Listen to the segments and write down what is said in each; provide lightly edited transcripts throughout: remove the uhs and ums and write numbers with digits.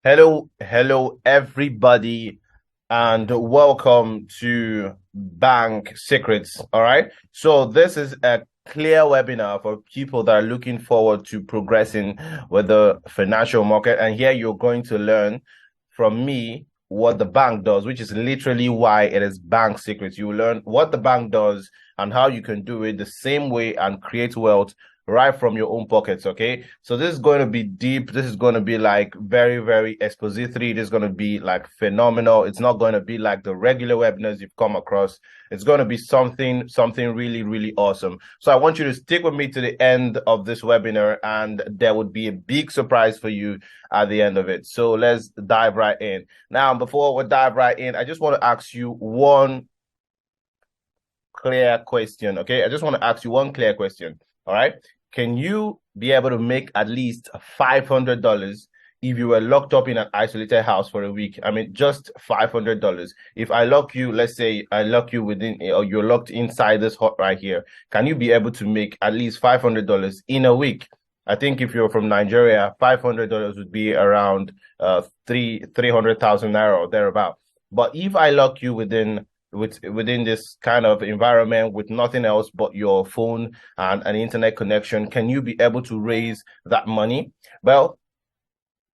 Hello, everybody, and welcome to Bank Secrets. All right. So, this is a clear webinar for people that are looking forward to progressing with the financial market. And here you're going to learn from me what the bank does, which is literally why it is Bank Secrets. You learn what the bank does and how you can do it the same way and create wealth right from your own pockets. Okay, so this is going to be deep. This is going to be like very expository. This is going to be like phenomenal. It's not going to be like the regular webinars you've come across. It's going to be something really awesome. So I want you to stick with me to the end of this webinar, and there would be a big surprise for you at the end of it. So let's dive right in. Now, before we dive right in, I just want to ask you one clear question. Okay, I just want to ask you one clear question. All right. Can you be able to make at least $500 if you were locked up in an isolated house for a week? I mean, just $500. If I lock you, let's say I lock you within, or you're locked inside this hut right here, can you be able to make at least $500 in a week? I think if you're from Nigeria, $500 would be around 300,000 naira or thereabout. But if I lock you within this kind of environment with nothing else but your phone and an internet connection, can you be able to raise that money? Well,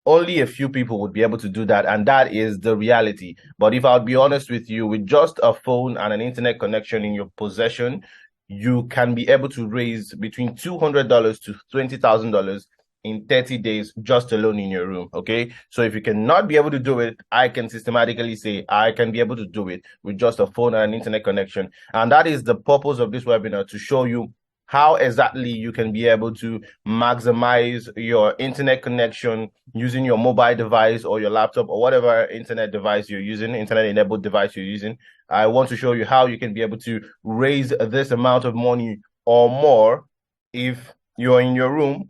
only a few people would be able to do that, and that is the reality. But if I'll be honest with you, with just a phone and an internet connection in your possession, you can be able to raise between $200 to $20,000 in 30 days just alone in your room. Okay, so if you cannot be able to do it, I can systematically say I can be able to do it with just a phone and an internet connection. And that is the purpose of this webinar, to show you how exactly you can be able to maximize your internet connection using your mobile device or your laptop or whatever internet device you're using, internet enabled device you're using. I want to show you how you can be able to raise this amount of money or more if you're in your room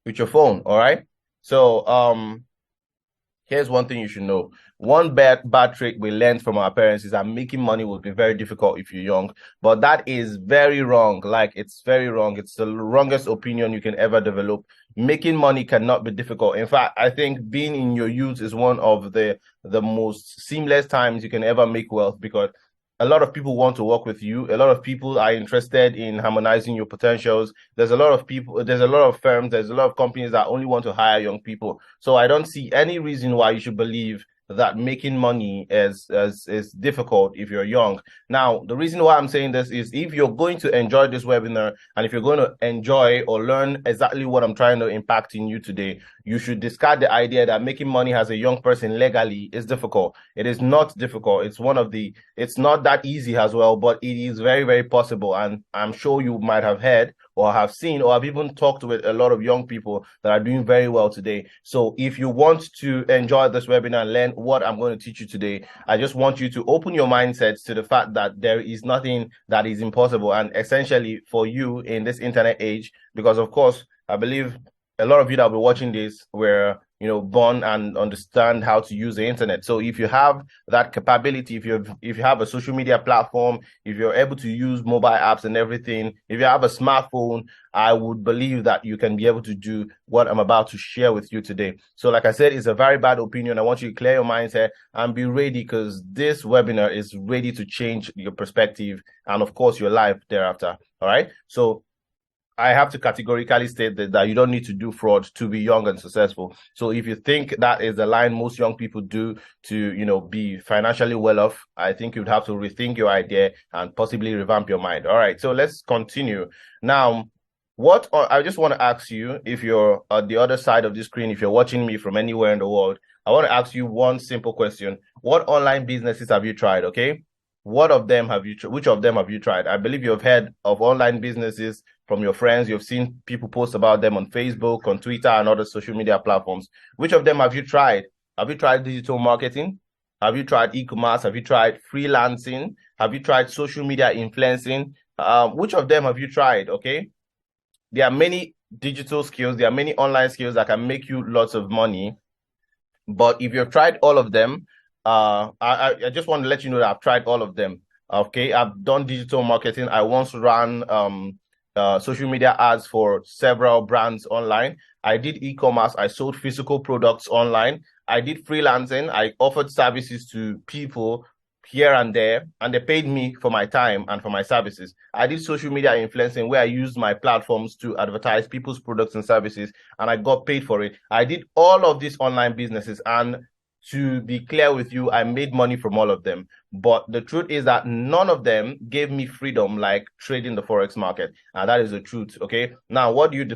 with your phone. All right. So here's one thing you should know. One bad trick we learned from our parents is that making money will be very difficult if you're young. But that is very wrong. Like, it's very wrong. It's the wrongest opinion you can ever develop. Making money cannot be difficult. In fact, I think being in your youth is one of the most seamless times you can ever make wealth, because a lot of people want to work with you. A lot of people are interested in harmonizing your potentials. There's a lot of people, there's a lot of firms, there's a lot of companies that only want to hire young people. So I don't see any reason why you should believe that making money is difficult if you're young. Now, the reason why I'm saying this is, if you're going to enjoy this webinar and if you're going to enjoy or learn exactly what I'm trying to impact in you today, you should discard the idea that making money as a young person legally is difficult. It is not difficult. It's not that easy as well, but it is very possible. And I'm sure you might have heard or have seen or have even talked with a lot of young people that are doing very well today. So if you want to enjoy this webinar and learn what I'm going to teach you today, I just want you to open your mindsets to the fact that there is nothing that is impossible, and essentially for you in this internet age, because of course, I believe a lot of you that will be watching this were born and understand how to use the internet. So if you have that capability, if you have a social media platform, if you're able to use mobile apps and everything, if you have a smartphone, I would believe that you can be able to do what I'm about to share with you today. So like I said, it's a very bad opinion. I want you to clear your mindset and be ready, because this webinar is ready to change your perspective and of course your life thereafter. All right. So I have to categorically state that you don't need to do fraud to be young and successful. So if you think that is the line most young people do to, be financially well off, I think you'd have to rethink your idea and possibly revamp your mind. All right, so let's continue. Now, I just want to ask you, if you're at the other side of the screen, if you're watching me from anywhere in the world, I want to ask you one simple question. What online businesses have you tried, okay? Which of them have you tried? I believe you've heard of online businesses from your friends. You've seen people post about them on Facebook, on Twitter, and other social media platforms. Which of them have you tried? Have you tried digital marketing? Have you tried e-commerce? Have you tried freelancing? Have you tried social media influencing? Which of them have you tried? Okay. There are many digital skills. There are many online skills that can make you lots of money. But if you've tried all of them, I just want to let you know that I've tried all of them. Okay, I've done digital marketing. I once ran social media ads for several brands online. I did e-commerce. I sold physical products online. I did freelancing. I offered services to people here and there, and they paid me for my time and for my services. I did social media influencing where I used my platforms to advertise people's products and services, and I got paid for it. I did all of these online businesses, and to be clear with you, I made money from all of them. But the truth is that none of them gave me freedom like trading the forex market. And that is the truth. Okay. Now, what do you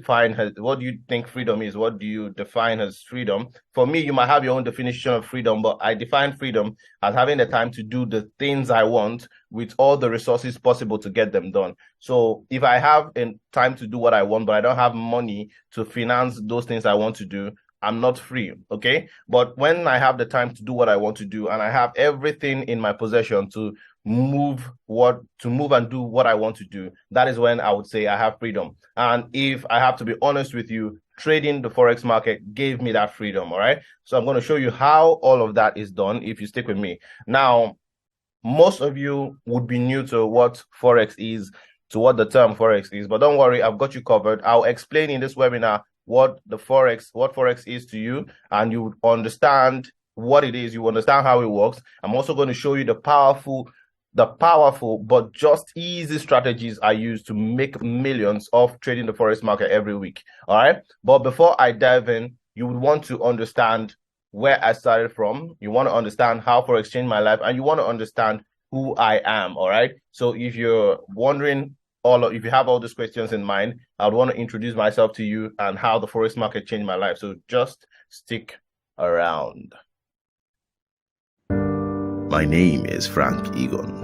think freedom is? What do you define as freedom? For me, you might have your own definition of freedom, but I define freedom as having the time to do the things I want with all the resources possible to get them done. So if I have time to do what I want, but I don't have money to finance those things I want to do, I'm not free, okay? But when I have the time to do what I want to do and I have everything in my possession to move and do what I want to do, that is when I would say I have freedom. And if I have to be honest with you, trading the forex market gave me that freedom, all right? So I'm going to show you how all of that is done if you stick with me. Now, most of you would be new to what forex is, to what the term forex is, but don't worry, I've got you covered. I'll explain in this webinar what forex is to you, and you understand what it is, you understand how it works. I'm also going to show you the powerful but just easy strategies I use to make millions of trading the forex market every week. All right, but before I dive in, you would want to understand where I started from, you want to understand how forex changed my life, and you want to understand who I am. All right, so if you're wondering, if you have all these questions in mind, I would want to introduce myself to you and how the forex market changed my life. So just stick around. My name is Frank Egon.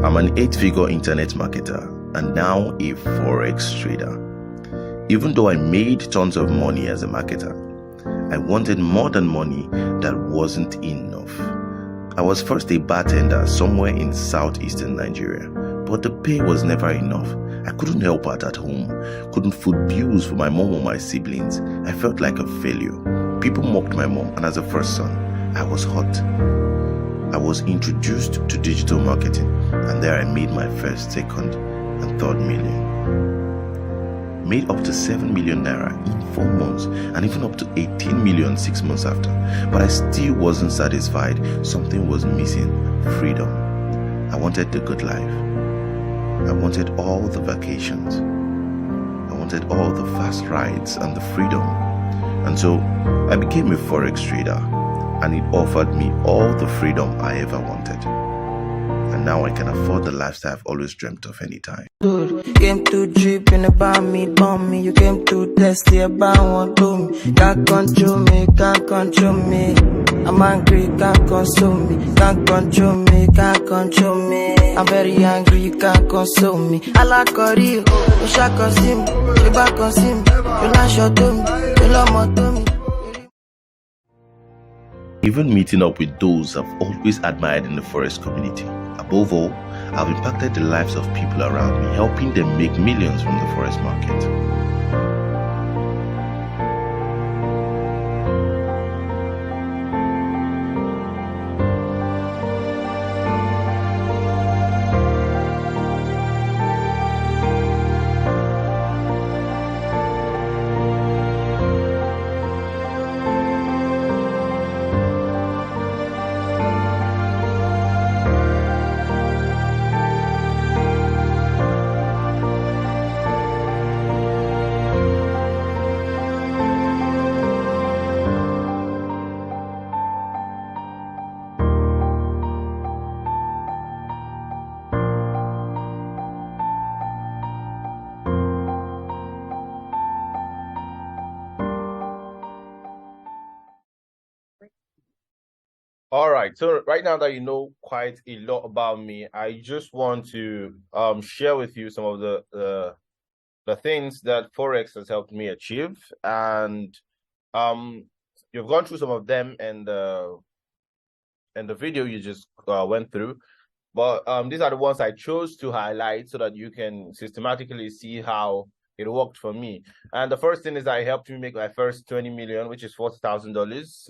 I'm an 8-figure internet marketer and now a forex trader. Even though I made tons of money as a marketer, I wanted more than money that wasn't enough. I was first a bartender somewhere in southeastern Nigeria, but the pay was never enough. I couldn't help out at home, couldn't foot bills for my mom or my siblings. I felt like a failure. People mocked my mom, and as a first son, I was hot. I was introduced to digital marketing, and there I made my first, second, and third million. Made up to 7 million naira in 4 months, and even up to 18 million 6 months after. But I still wasn't satisfied. Something was missing: freedom. I wanted the good life. I wanted all the vacations. I wanted all the fast rides and the freedom. And so I became a forex trader, and it offered me all the freedom I ever wanted. And now I can afford the lifestyle I've always dreamt of anytime. Came to dripping about me, bomb me. You came to test the about one to me. Can't control me, can't control me. I'm angry, can't console me. Can't control me, can't control me. I'm very angry, you can't console me. I like you, you shall consume me. You back consume me. You not shot to me, you love more to me. Even meeting up with those I've always admired in the forex community. Above all, I've impacted the lives of people around me, helping them make millions from the forex market. All right, so right now that you know quite a lot about me, I just want to share with you some of the things that forex has helped me achieve, and you've gone through some of them in the video you just went through, but these are the ones I chose to highlight so that you can systematically see how it worked for me. And the first thing is I helped me make my first 20 million, which is $40,000.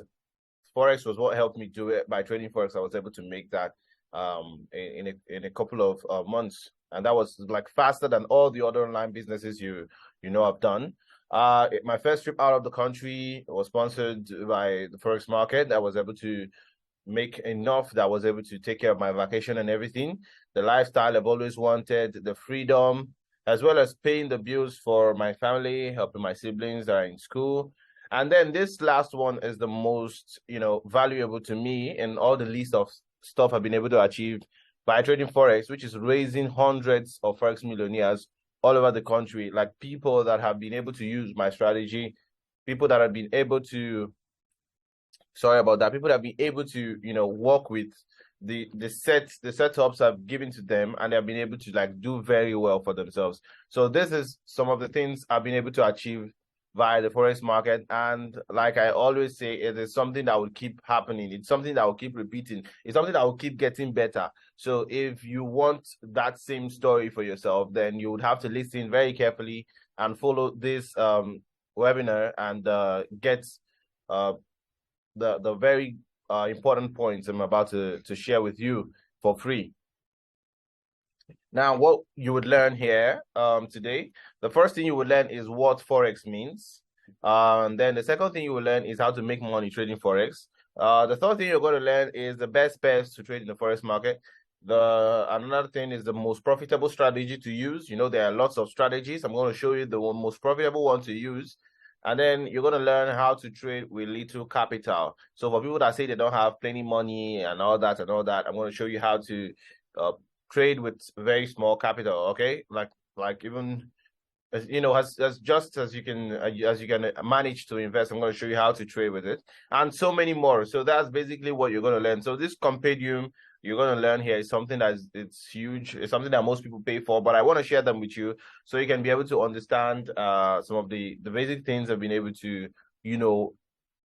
Forex was what helped me do it. By trading forex, I was able to make that. in a couple of months, and that was like faster than all the other online businesses you know I've done. My first trip out of the country was sponsored by the forex market. I was able to make enough that I was able to take care of my vacation and everything. The lifestyle I've always wanted, the freedom, as well as paying the bills for my family, helping my siblings that are in school. And then this last one is the most, valuable to me in all the list of stuff I've been able to achieve by trading forex, which is raising hundreds of forex millionaires all over the country, like people that have been able to use my strategy, people that have been able to sorry about that. People that have been able to, work with the setups I've given to them, and they've been able to like do very well for themselves. So this is some of the things I've been able to achieve via the forex market. And like I always say, it is something that will keep happening. It's something that will keep repeating. It's something that will keep getting better. So if you want that same story for yourself, then you would have to listen very carefully and follow this webinar and get the very important points I'm about to share with you for free. Now, what you would learn here today, the first thing you would learn is what forex means. And then the second thing you will learn is how to make money trading forex. The third thing you're going to learn is the best pairs to trade in the forex market. Another thing is the most profitable strategy to use. There are lots of strategies. I'm going to show you the most profitable one to use. And then you're going to learn how to trade with little capital. So for people that say they don't have plenty money and all that, I'm going to show you how to trade with very small capital. Okay, like even as just as you can manage to invest. I'm going to show you how to trade with it, and so many more. So that's basically what you're going to learn. So this compendium you're going to learn here is something it's huge. It's something that most people pay for, but I want to share them with you so you can be able to understand some of the basic things I've been able to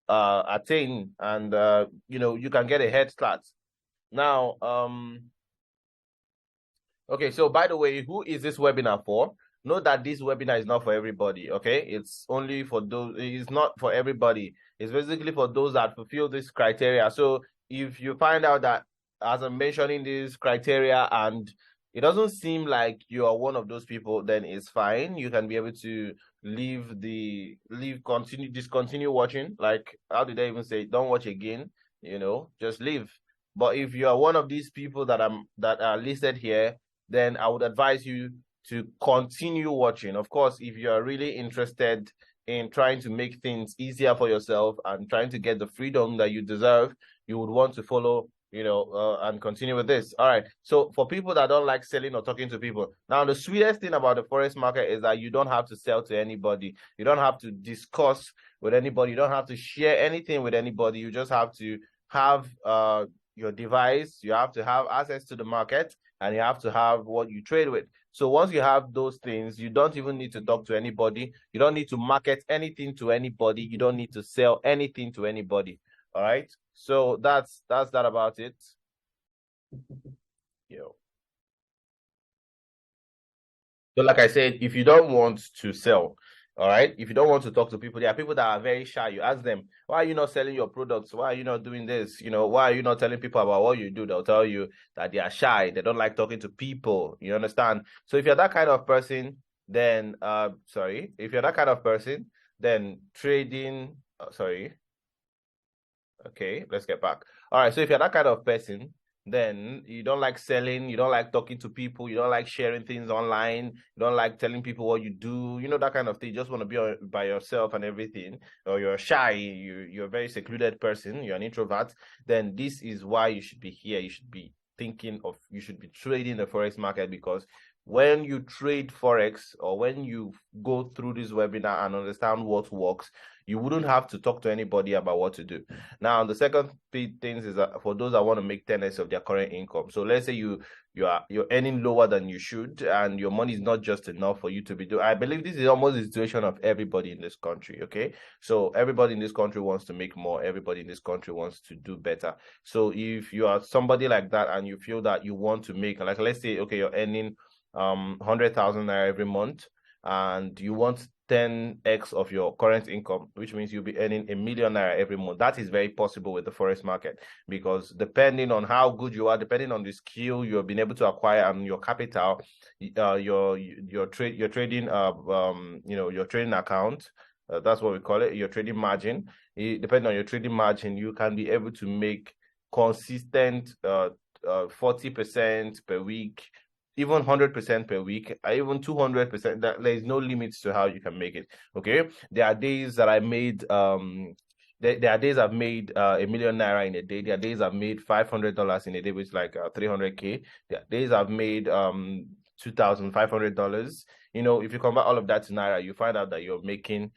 attain, and you can get a head start. Now, okay, so by the way, who is this webinar for? Note that this webinar is not for everybody, okay? It's only for those, it's not for everybody. It's basically for those that fulfill this criteria. So if you find out that as I'm mentioning these criteria and it doesn't seem like you are one of those people, then it's fine. You can be able to discontinue watching. Like, how did I even say, don't watch again, just leave. But if you are one of these people that are listed here, then I would advise you to continue watching. Of course, if you are really interested in trying to make things easier for yourself and trying to get the freedom that you deserve, you would want to follow, and continue with this. All right. So for people that don't like selling or talking to people, now the sweetest thing about the forex market is that you don't have to sell to anybody. You don't have to discuss with anybody. You don't have to share anything with anybody. You just have to have your device. You have to have access to the market, and you have to have what you trade with. So once you have those things, you don't even need to talk to anybody. You don't need to market anything to anybody. You don't need to sell anything to anybody. All right. So that's that about it. So like I said, if you don't want to sell, all right, if you don't want to talk to people, there are people that are very shy. You ask them, why are you not selling your products? Why are you not doing this? Why are you not telling people about what you do? They'll tell you that they are shy. They don't like talking to people. You understand? So if you're that kind of person, then if you're that kind of person, then trading, okay, let's get back. All right, so if you're that kind of person, then you don't like selling, you don't like talking to people, you don't like sharing things online, you don't like telling people what you do, that kind of thing. You just want to be by yourself and everything, or you're shy, you're a very secluded person, you're an introvert, then this is why you should be here. You should be you should be trading the forex market, because when you trade forex, or when you go through this webinar and understand what works, you wouldn't have to talk to anybody about what to do. Now, the second big thing is that for those that want to make 10x of their current income. So let's say you're earning lower than you should, and your money is not just enough for you to be doing. I believe this is almost the situation of everybody in this country. Okay, so everybody in this country wants to make more. Everybody in this country wants to do better. So if you are somebody like that and you feel that you want to make, like, let's say, okay, you're earning 100,000 naira every month, and you want 10x of your current income, which means you'll be earning $1 million every month. That is very possible with the forex market, because depending on how good you are, depending on the skill you've been able to acquire and your capital, your trading your trading account, that's what we call it, your trading margin. Depending on your trading margin, you can be able to make consistent 40% per week, even 100% per week, even 200%. That there is no limits to how you can make it. Okay, there are days that I made there are days I've made $1 million in a day. There are days I've made $500 in a day, which is like 300K. There are days I've made $2,500. You know, if you convert all of that to naira, you find out that you're making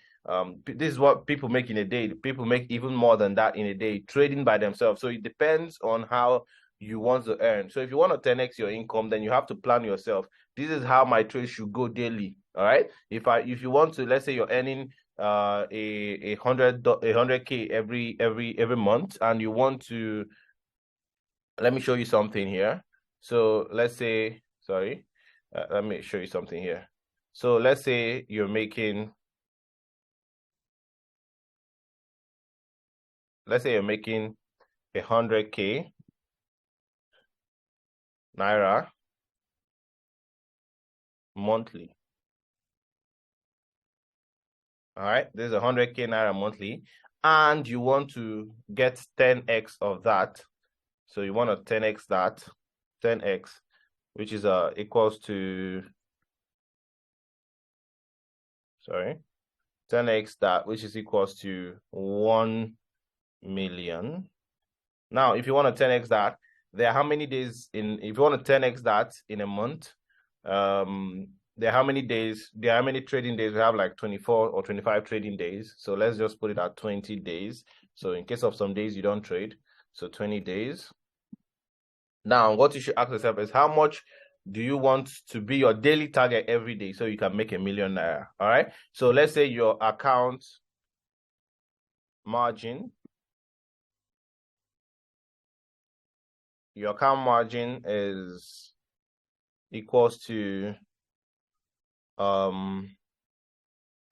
this is what people make in a day. People make even more than that in a day trading by themselves. So it depends on how you want to earn. So if you want to 10x your income, then you have to plan yourself. This is how my trade should go daily. All right. If you want to, let's say you're earning a 100K every month, and you want to, let me show you something here. So let's say, sorry, let me show you something here. So let's say you're making, let's say you're making 100K naira monthly. All right, this is 100K naira monthly, and you want to get 10x of that. So you want to 10x that, 10x, which is equals to, sorry, 10x that, which is equals to 1 million. Now, if you want to 10x that, there are how many days if you want to 10x that in a month, there are how many days, there are how many trading days? We have like 24 or 25 trading days. So let's just put it at 20 days. So in case of some days you don't trade, so 20 days. Now, what you should ask yourself is, how much do you want to be your daily target every day so you can make $1 million naira? All right. So let's say your account margin, is equals to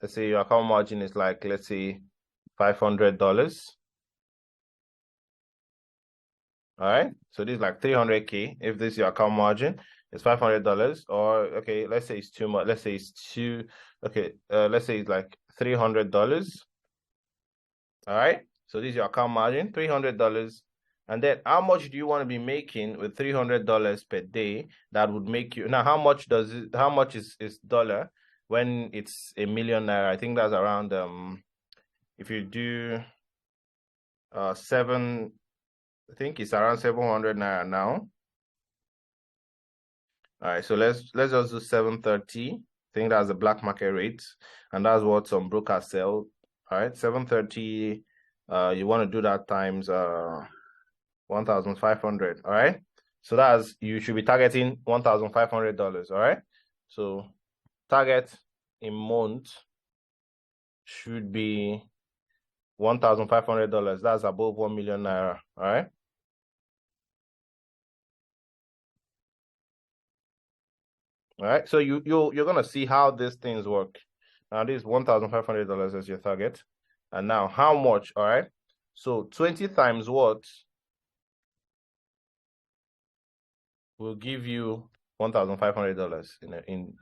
let's say your account margin is like, let's say $500. All right, so this is like 300K. If this is your account margin, it's $500. Or okay, let's say it's too much. Let's say it's two. Okay, let's say it's like $300. All right, so this is your account margin, $300. And then how much do you want to be making with $300 per day? That would make you, now how much is dollar when it's $1 million naira? I think that's around if you do I think it's around 700 naira now. All right, so let's just do 730. I think that's the black market rate, and that's what some brokers sell. All right, 730. You want to do that times 1,500. All right, so that's, you should be targeting $1,500. All right, so target in month should be $1,500. That's above 1 million naira. All right. All right, so you're gonna see how these things work. Now this $1,500 is your target, and now how much? All right, so 20 times what will give you $1,500 in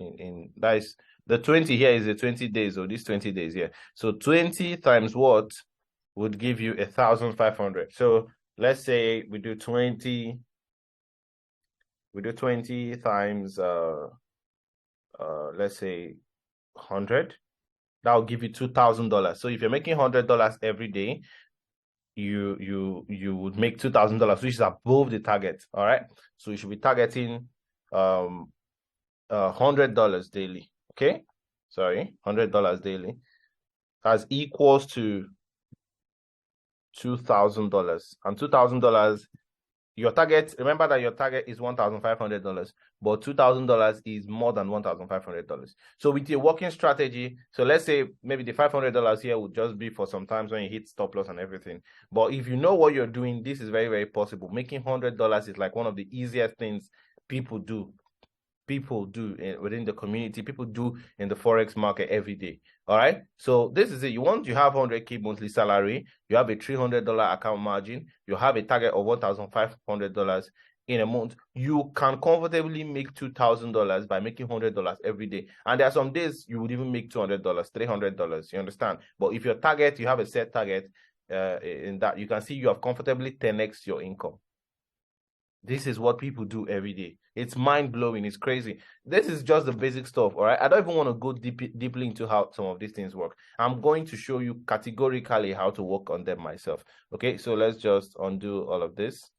that is the 20 here is the 20 days, or this 20 days here. So 20 times what would give you 1,500. So let's say we do 20 times let's say 100. That will give you $2,000. So if you're making $100 every day, you would make $2,000, which is above the target. All right, so you should be targeting $100 daily. Okay, sorry, $100 daily, as equals to $2,000. And $2,000, your target, remember that your target is $1,500, but $2,000 is more than $1,500. So with your working strategy, so let's say maybe the $500 here would just be for sometimes when you hit stop loss and everything. But if you know what you're doing, this is very, very possible. Making $100 is like one of the easiest things people do. people do within the community, people do in the forex market every day. All right. So this is it. You have 100K monthly salary, you have a $300 account margin, you have a target of $1,500 in a month. You can comfortably make $2,000 by making $100 every day. And there are some days you would even make $200, $300. You understand? But if your target, you have a set target, in that, you can see you have comfortably 10x your income. This is what people do every day. It's mind-blowing. It's crazy. This is just the basic stuff, all right? I don't even want to go deeply into how some of these things work. I'm going to show you categorically how to work on them myself. Okay, so let's just undo all of this.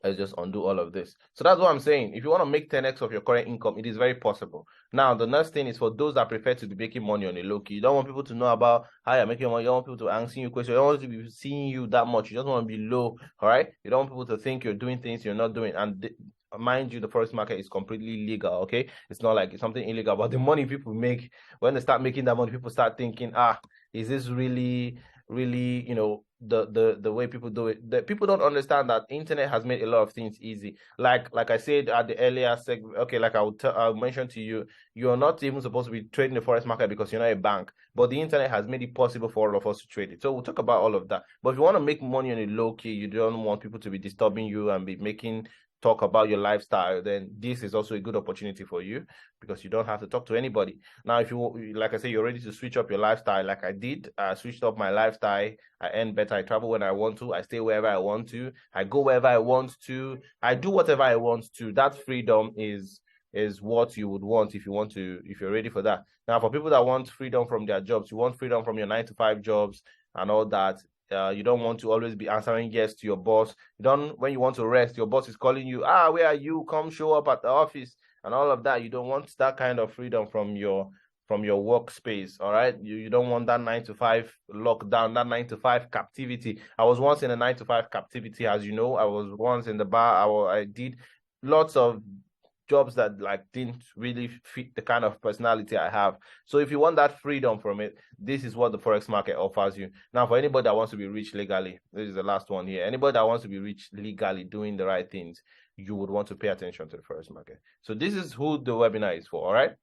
Let's just undo all of this. So that's what I'm saying. If you want to make 10x of your current income, it is very possible. Now, the next thing is for those that prefer to be making money on a low key. You don't want people to know about how you're making money. You don't want people to answer you questions. You don't want to be seeing you that much. You just want to be low, all right? You don't want people to think you're doing things you're not doing. And mind you, the forex market is completely legal, okay? It's not like it's something illegal. But the money people make, when they start making that money, people start thinking, is this really, you know, the way people do it? The people don't understand that internet has made a lot of things easy. Like I said at the earlier segment, okay, like I'll mention to you, you're not even supposed to be trading the forex market because you're not a bank, but the internet has made it possible for all of us to trade it. So we'll talk about all of that. But if you want to make money on a low key, you don't want people to be disturbing you and be talk about your lifestyle, then this is also a good opportunity for you because you don't have to talk to anybody. Now, if you, like I say, you're ready to switch up your lifestyle, like I did, I switched up my lifestyle. I earn better. I travel when I want to. I stay wherever I want to. I go wherever I want to. I do whatever I want to. That freedom is what you would want if you're ready for that. Now, for people that want freedom from their jobs, you want freedom from your 9-to-5 jobs and all that. You don't want to always be answering yes to your boss. When you want to rest, your boss is calling you, where are you? Come show up at the office and all of that. You don't want that kind of freedom from your workspace. All right. You don't want that 9-to-5 lockdown, that 9-to-5 captivity. I was once in a 9-to-5 captivity, as you know. I was once in the bar. I did lots of jobs that like didn't really fit the kind of personality I have. So if you want that freedom from it, this is what the forex market offers you. Now, for anybody that wants to be rich legally, this is the last one here. Anybody that wants to be rich legally, doing the right things, you would want to pay attention to the forex market. So this is who the webinar is for. All right.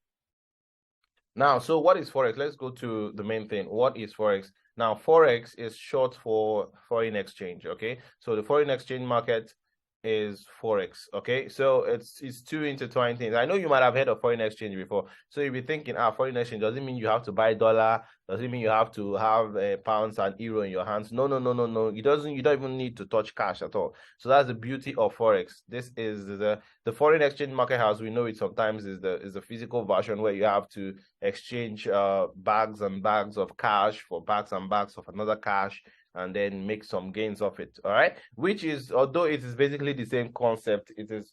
Now, so what is forex? Let's go to the main thing. What is forex? Now, forex is short for foreign exchange. Okay, so the foreign exchange market is forex. Okay, so it's two intertwined things. I know you might have heard of foreign exchange before, so you'll be thinking, foreign exchange doesn't mean you have to buy dollar, doesn't mean you have to have pounds and euro in your hands. No. It doesn't. You don't even need to touch cash at all. So that's the beauty of forex. This is the foreign exchange market, as we know it sometimes, is the physical version where you have to exchange bags and bags of cash for bags and bags of another cash, and then make some gains of it. All right, which is, although it is basically the same concept, it is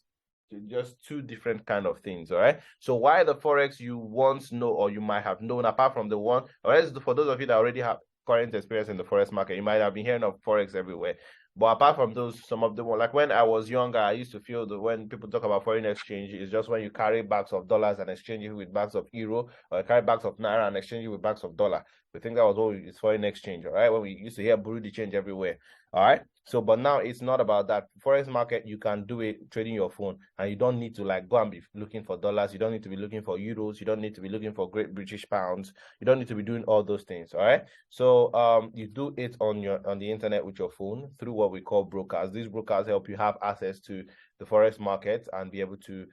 just two different kind of things. All right, so why the forex you once know, or you might have known, apart from the one, or else for those of you that already have current experience in the forex market, you might have been hearing of forex everywhere. But apart from those, some of them, like when I was younger, I used to feel that when people talk about foreign exchange, it's just when you carry bags of dollars and exchange it with bags of euro, or carry bags of naira and exchange it with bags of dollar. We think that was what is foreign exchange, all right? When we used to hear bureau de change everywhere, all right? So, but now it's not about that. Forex market, you can do it trading your phone, and you don't need to like go and be looking for dollars. You don't need to be looking for euros. You don't need to be looking for Great British pounds. You don't need to be doing all those things, all right? So, you do it on the internet with your phone through what we call brokers. These brokers help you have access to the forex market and be able to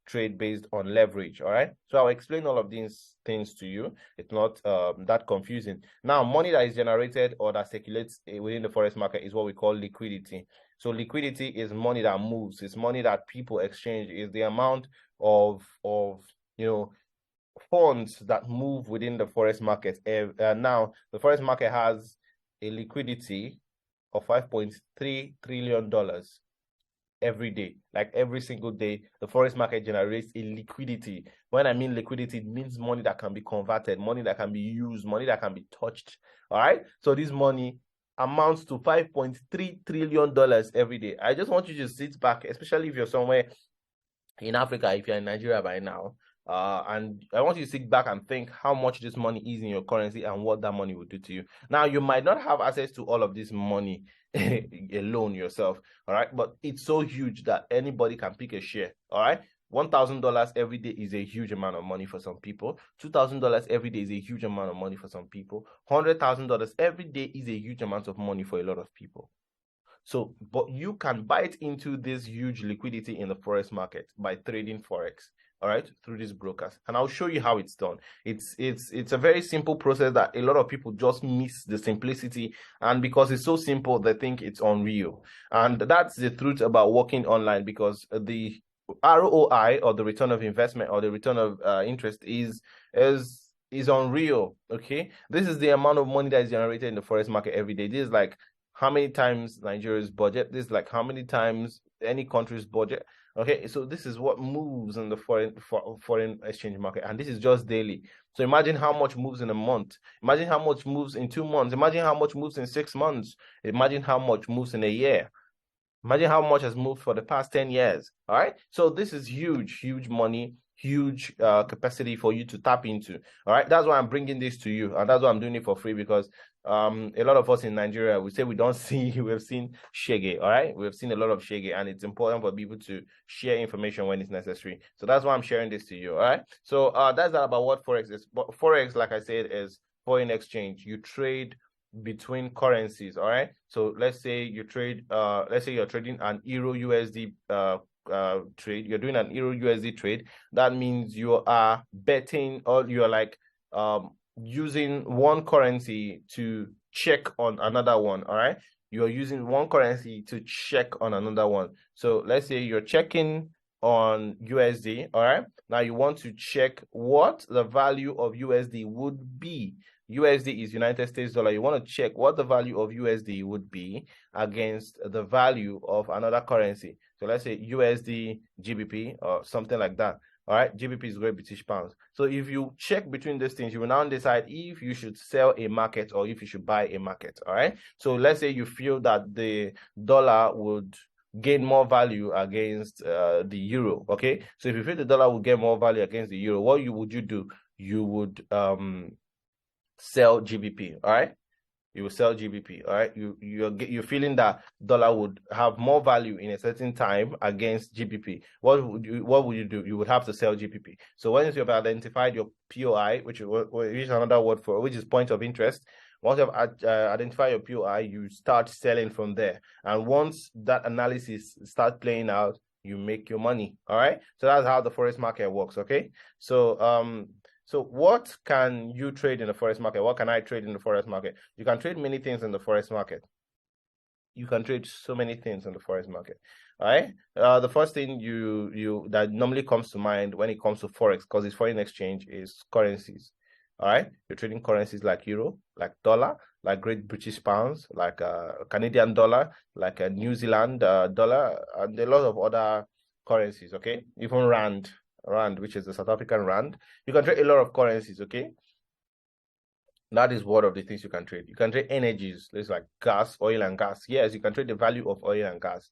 trade based on leverage. All right, so I'll explain all of these things to you. It's not that confusing. Now, money that is generated or that circulates within the forex market is what we call liquidity. So liquidity is money that moves. It's money that people exchange. Is the amount of funds that move within the forex market. Now the forex market has a liquidity of $5.3 trillion every day. Like every single day, the forex market generates a liquidity. When I mean liquidity, it means money that can be converted, money that can be used, money that can be touched. All right, so this money amounts to $5.3 trillion every day. I just want you to sit back, especially if you're somewhere in Africa, if you're in Nigeria by now, and I want you to sit back and think how much this money is in your currency and what that money will do to you. Now, you might not have access to all of this money alone yourself, all right? But it's so huge that anybody can pick a share, all right? $1,000 every day is a huge amount of money for some people. $2,000 every day is a huge amount of money for some people. $100,000 every day is a huge amount of money for a lot of people. So, but you can bite into this huge liquidity in the forex market by trading forex, all right, through these brokers. And I'll show you how it's done. It's a very simple process that a lot of people just miss the simplicity, and because it's so simple, they think it's unreal. And that's the truth about working online, because the ROI, or the return of investment, or the return of interest is unreal. Okay, this is the amount of money that is generated in the forex market every day. This is like how many times Nigeria's budget. This is like how many times any country's budget. Okay, so this is what moves in the foreign exchange market, and this is just daily. So imagine how much moves in a month. Imagine how much moves in 2 months. Imagine how much moves in 6 months. Imagine how much moves in a year. Imagine how much has moved for the past 10 years. All right, so this is huge money, huge capacity for you to tap into. All right, that's why I'm bringing this to you, and that's why I'm doing it for free, because a lot of us in Nigeria, we say we don't see, we've seen shege. All right, we've seen a lot of shege, and it's important for people to share information when it's necessary. So that's why I'm sharing this to you. All right, so that's that about what forex is. But forex, like I said, is foreign exchange. You trade between currencies. All right, so let's say you trade let's say you're trading an Euro USD trade. You're doing an Euro USD trade. That means you are betting, or you're like using one currency to check on another one. All right, you're using one currency to check on another one. So let's say you're checking on USD. All right, now you want to check what the value of USD would be. USD is United States dollar. You want to check what the value of USD would be against the value of another currency. So let's say USD GBP or something like that. All right, GBP is Great British Pounds. So if you check between those things, you will now decide if you should sell a market or if you should buy a market. All right, so let's say you feel that the dollar would gain more value against the euro. Okay, so if you feel the dollar will gain more value against the euro, what would you do? You would sell GBP. All right, you will sell GBP. All right, you're feeling that dollar would have more value in a certain time against GBP. What would you do? You would have to sell GBP. So once you have identified your POI, which is another word for, which is point of interest. Once you have identified your POI, you start selling from there. And once that analysis starts playing out, you make your money. All right, so that's how the forex market works. Okay, so so what can you trade in the forex market? What can I trade in the forex market? You can trade many things in the forex market. You can trade so many things in the forex market. All right. The first thing that normally comes to mind when it comes to forex, because it's foreign exchange, is currencies. All right. You're trading currencies like euro, like dollar, like Great British Pounds, like Canadian dollar, like a New Zealand dollar, and a lot of other currencies. Okay. Even rand, which is the South African rand. You can trade a lot of currencies. Okay. That is one of the things you can trade. You can trade energies, it's like gas, oil and gas. Yes, you can trade the value of oil and gas,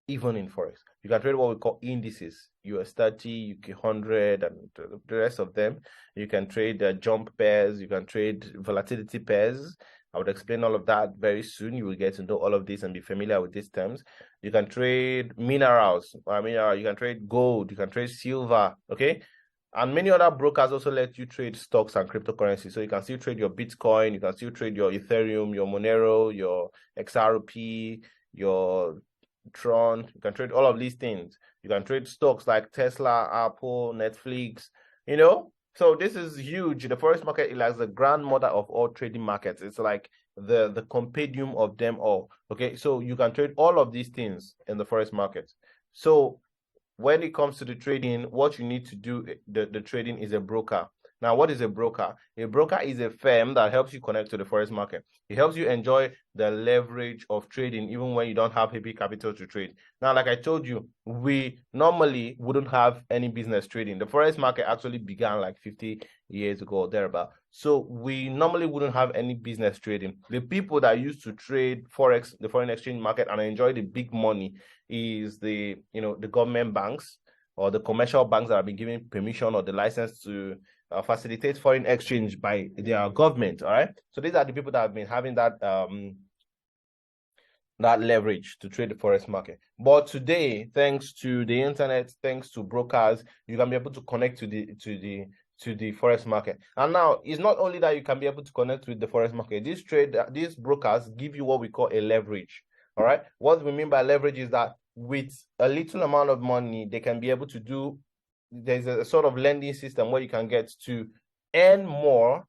even in forex. You can trade what we call indices, US 30, UK 100, and the rest of them. You can trade jump pairs. You can trade volatility pairs. I would explain all of that very soon. You will get to know all of this and be familiar with these terms. You can trade minerals. You can trade gold. You can trade silver. Okay. And many other brokers also let you trade stocks and cryptocurrency. So you can still trade your Bitcoin, you can still trade your Ethereum, your Monero, your XRP, your Tron. You can trade all of these things. You can trade stocks like Tesla, Apple, Netflix, you know. So this is huge. The forex market is like the grandmother of all trading markets. It's like the compendium of them all. Okay, so you can trade all of these things in the forex market. So when it comes to the trading, what you need to do, the trading, is a broker. Now, what is a broker? A broker is a firm that helps you connect to the forex market. It helps you enjoy the leverage of trading even when you don't have heavy capital to trade. Now, like I told you, we normally wouldn't have any business trading. The forex market actually began like 50 years ago or thereabout. So we normally wouldn't have any business trading. The people that used to trade forex, the foreign exchange market, and enjoy the big money is the government banks or the commercial banks that have been given permission or the license to facilitate foreign exchange by their government. All right, so these are the people that have been having that that leverage to trade the forex market. But today, thanks to the internet, thanks to brokers, you can be able to connect to the forex market. And now it's not only that you can be able to connect with the forex market. These brokers give you what we call a leverage. All right. What we mean by leverage is that with a little amount of money, they can be able to do. There's a sort of lending system where you can get to earn more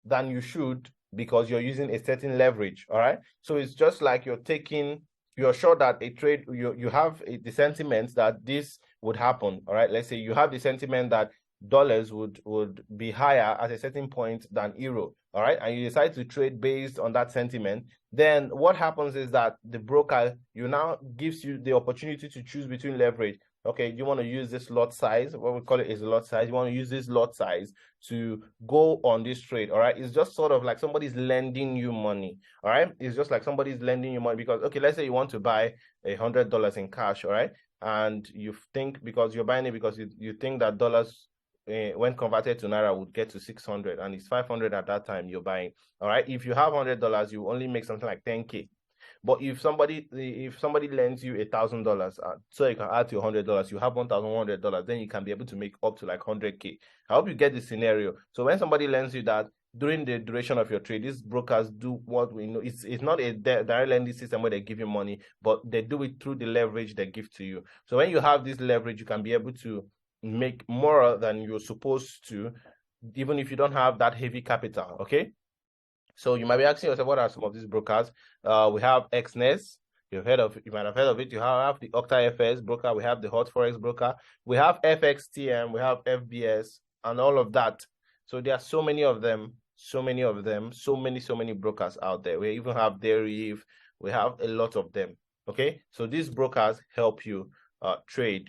than you should because you're using a certain leverage. All right. So it's just like you're sure that a trade, you have the sentiment that this would happen. All right. Let's say you have the sentiment that dollars would be higher at a certain point than euro. All right. And you decide to trade based on that sentiment. Then what happens is that the broker now gives you the opportunity to choose between leverage. Okay, you want to use this lot size, what we call it is lot size. You want to use this lot size to go on this trade. All right, it's just sort of like somebody's lending you money. All right, it's just like somebody's lending you money because, okay, let's say you want to buy $100 in cash. All right, and you think because you're buying it because you think that dollars when converted to naira would get to 600 and it's 500 at that time you're buying. All right, if you have $100, you only make something like 10K. But if somebody lends you $1,000, so you can add to $100, you have $1,100, then you can be able to make up to like 100K. I hope you get the scenario. So when somebody lends you that during the duration of your trade, these brokers do what we know. It's not a direct lending system where they give you money, but they do it through the leverage they give to you. So when you have this leverage, you can be able to make more than you're supposed to, even if you don't have that heavy capital. Okay. So you might be asking yourself, what are some of these brokers? We have XNES. You might have heard of it. You have the OctaFS broker. We have the Hot Forex broker. We have FXTM. We have FBS and all of that. So there are so many of them, so many brokers out there. We even have Deriv. We have a lot of them. Okay. So these brokers help you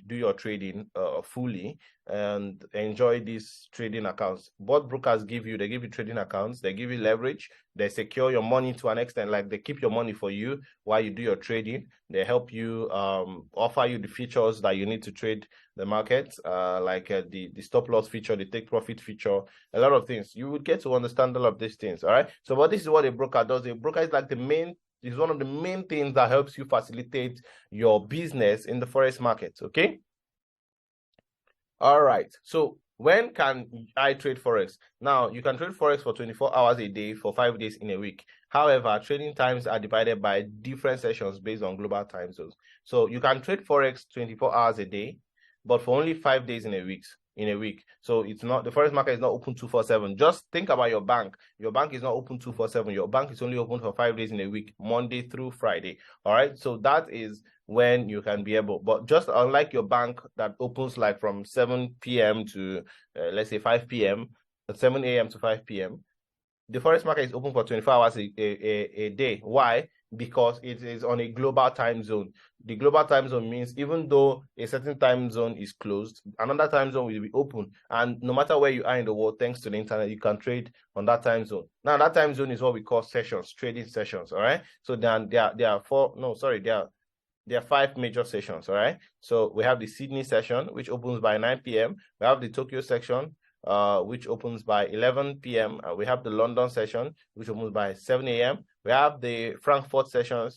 do your trading fully and enjoy these trading accounts. What brokers give you, they give you trading accounts, they give you leverage, they secure your money to an extent, like they keep your money for you while you do your trading. They help you offer you the features that you need to trade the market, like the stop loss feature, the take profit feature, a lot of things. You would get to understand all of these things. All right. So what this is what a broker does. A broker is like is one of the main things that helps you facilitate your business in the forex market. Okay. All right. So when can I trade forex? Now you can trade forex for 24 hours a day for 5 days in a week. However, trading times are divided by different sessions based on global time zones. So you can trade forex 24 hours a day, but for only 5 days in a week. So it's not, the forex market is not open 24/7. Just think about your bank. Your bank is not open 24/7. Your bank is only open for 5 days in a week, Monday through Friday. All right. So that is when you can be able, but just unlike your bank that opens like from 7 p.m. to let's say 5 p.m., 7 a.m. to 5 p.m., the forex market is open for 24 hours a day. Why? Because it is on a global time zone. The global time zone means even though a certain time zone is closed, another time zone will be open. And no matter where you are in the world, thanks to the internet, you can trade on that time zone. Now, that time zone is what we call sessions, trading sessions. All right. So then there are 5 major sessions. All right. So we have the Sydney session, which opens by 9 p.m. We have the Tokyo section, which opens by 11 p.m. We have the London session, which opens by 7 a.m. We have the Frankfurt session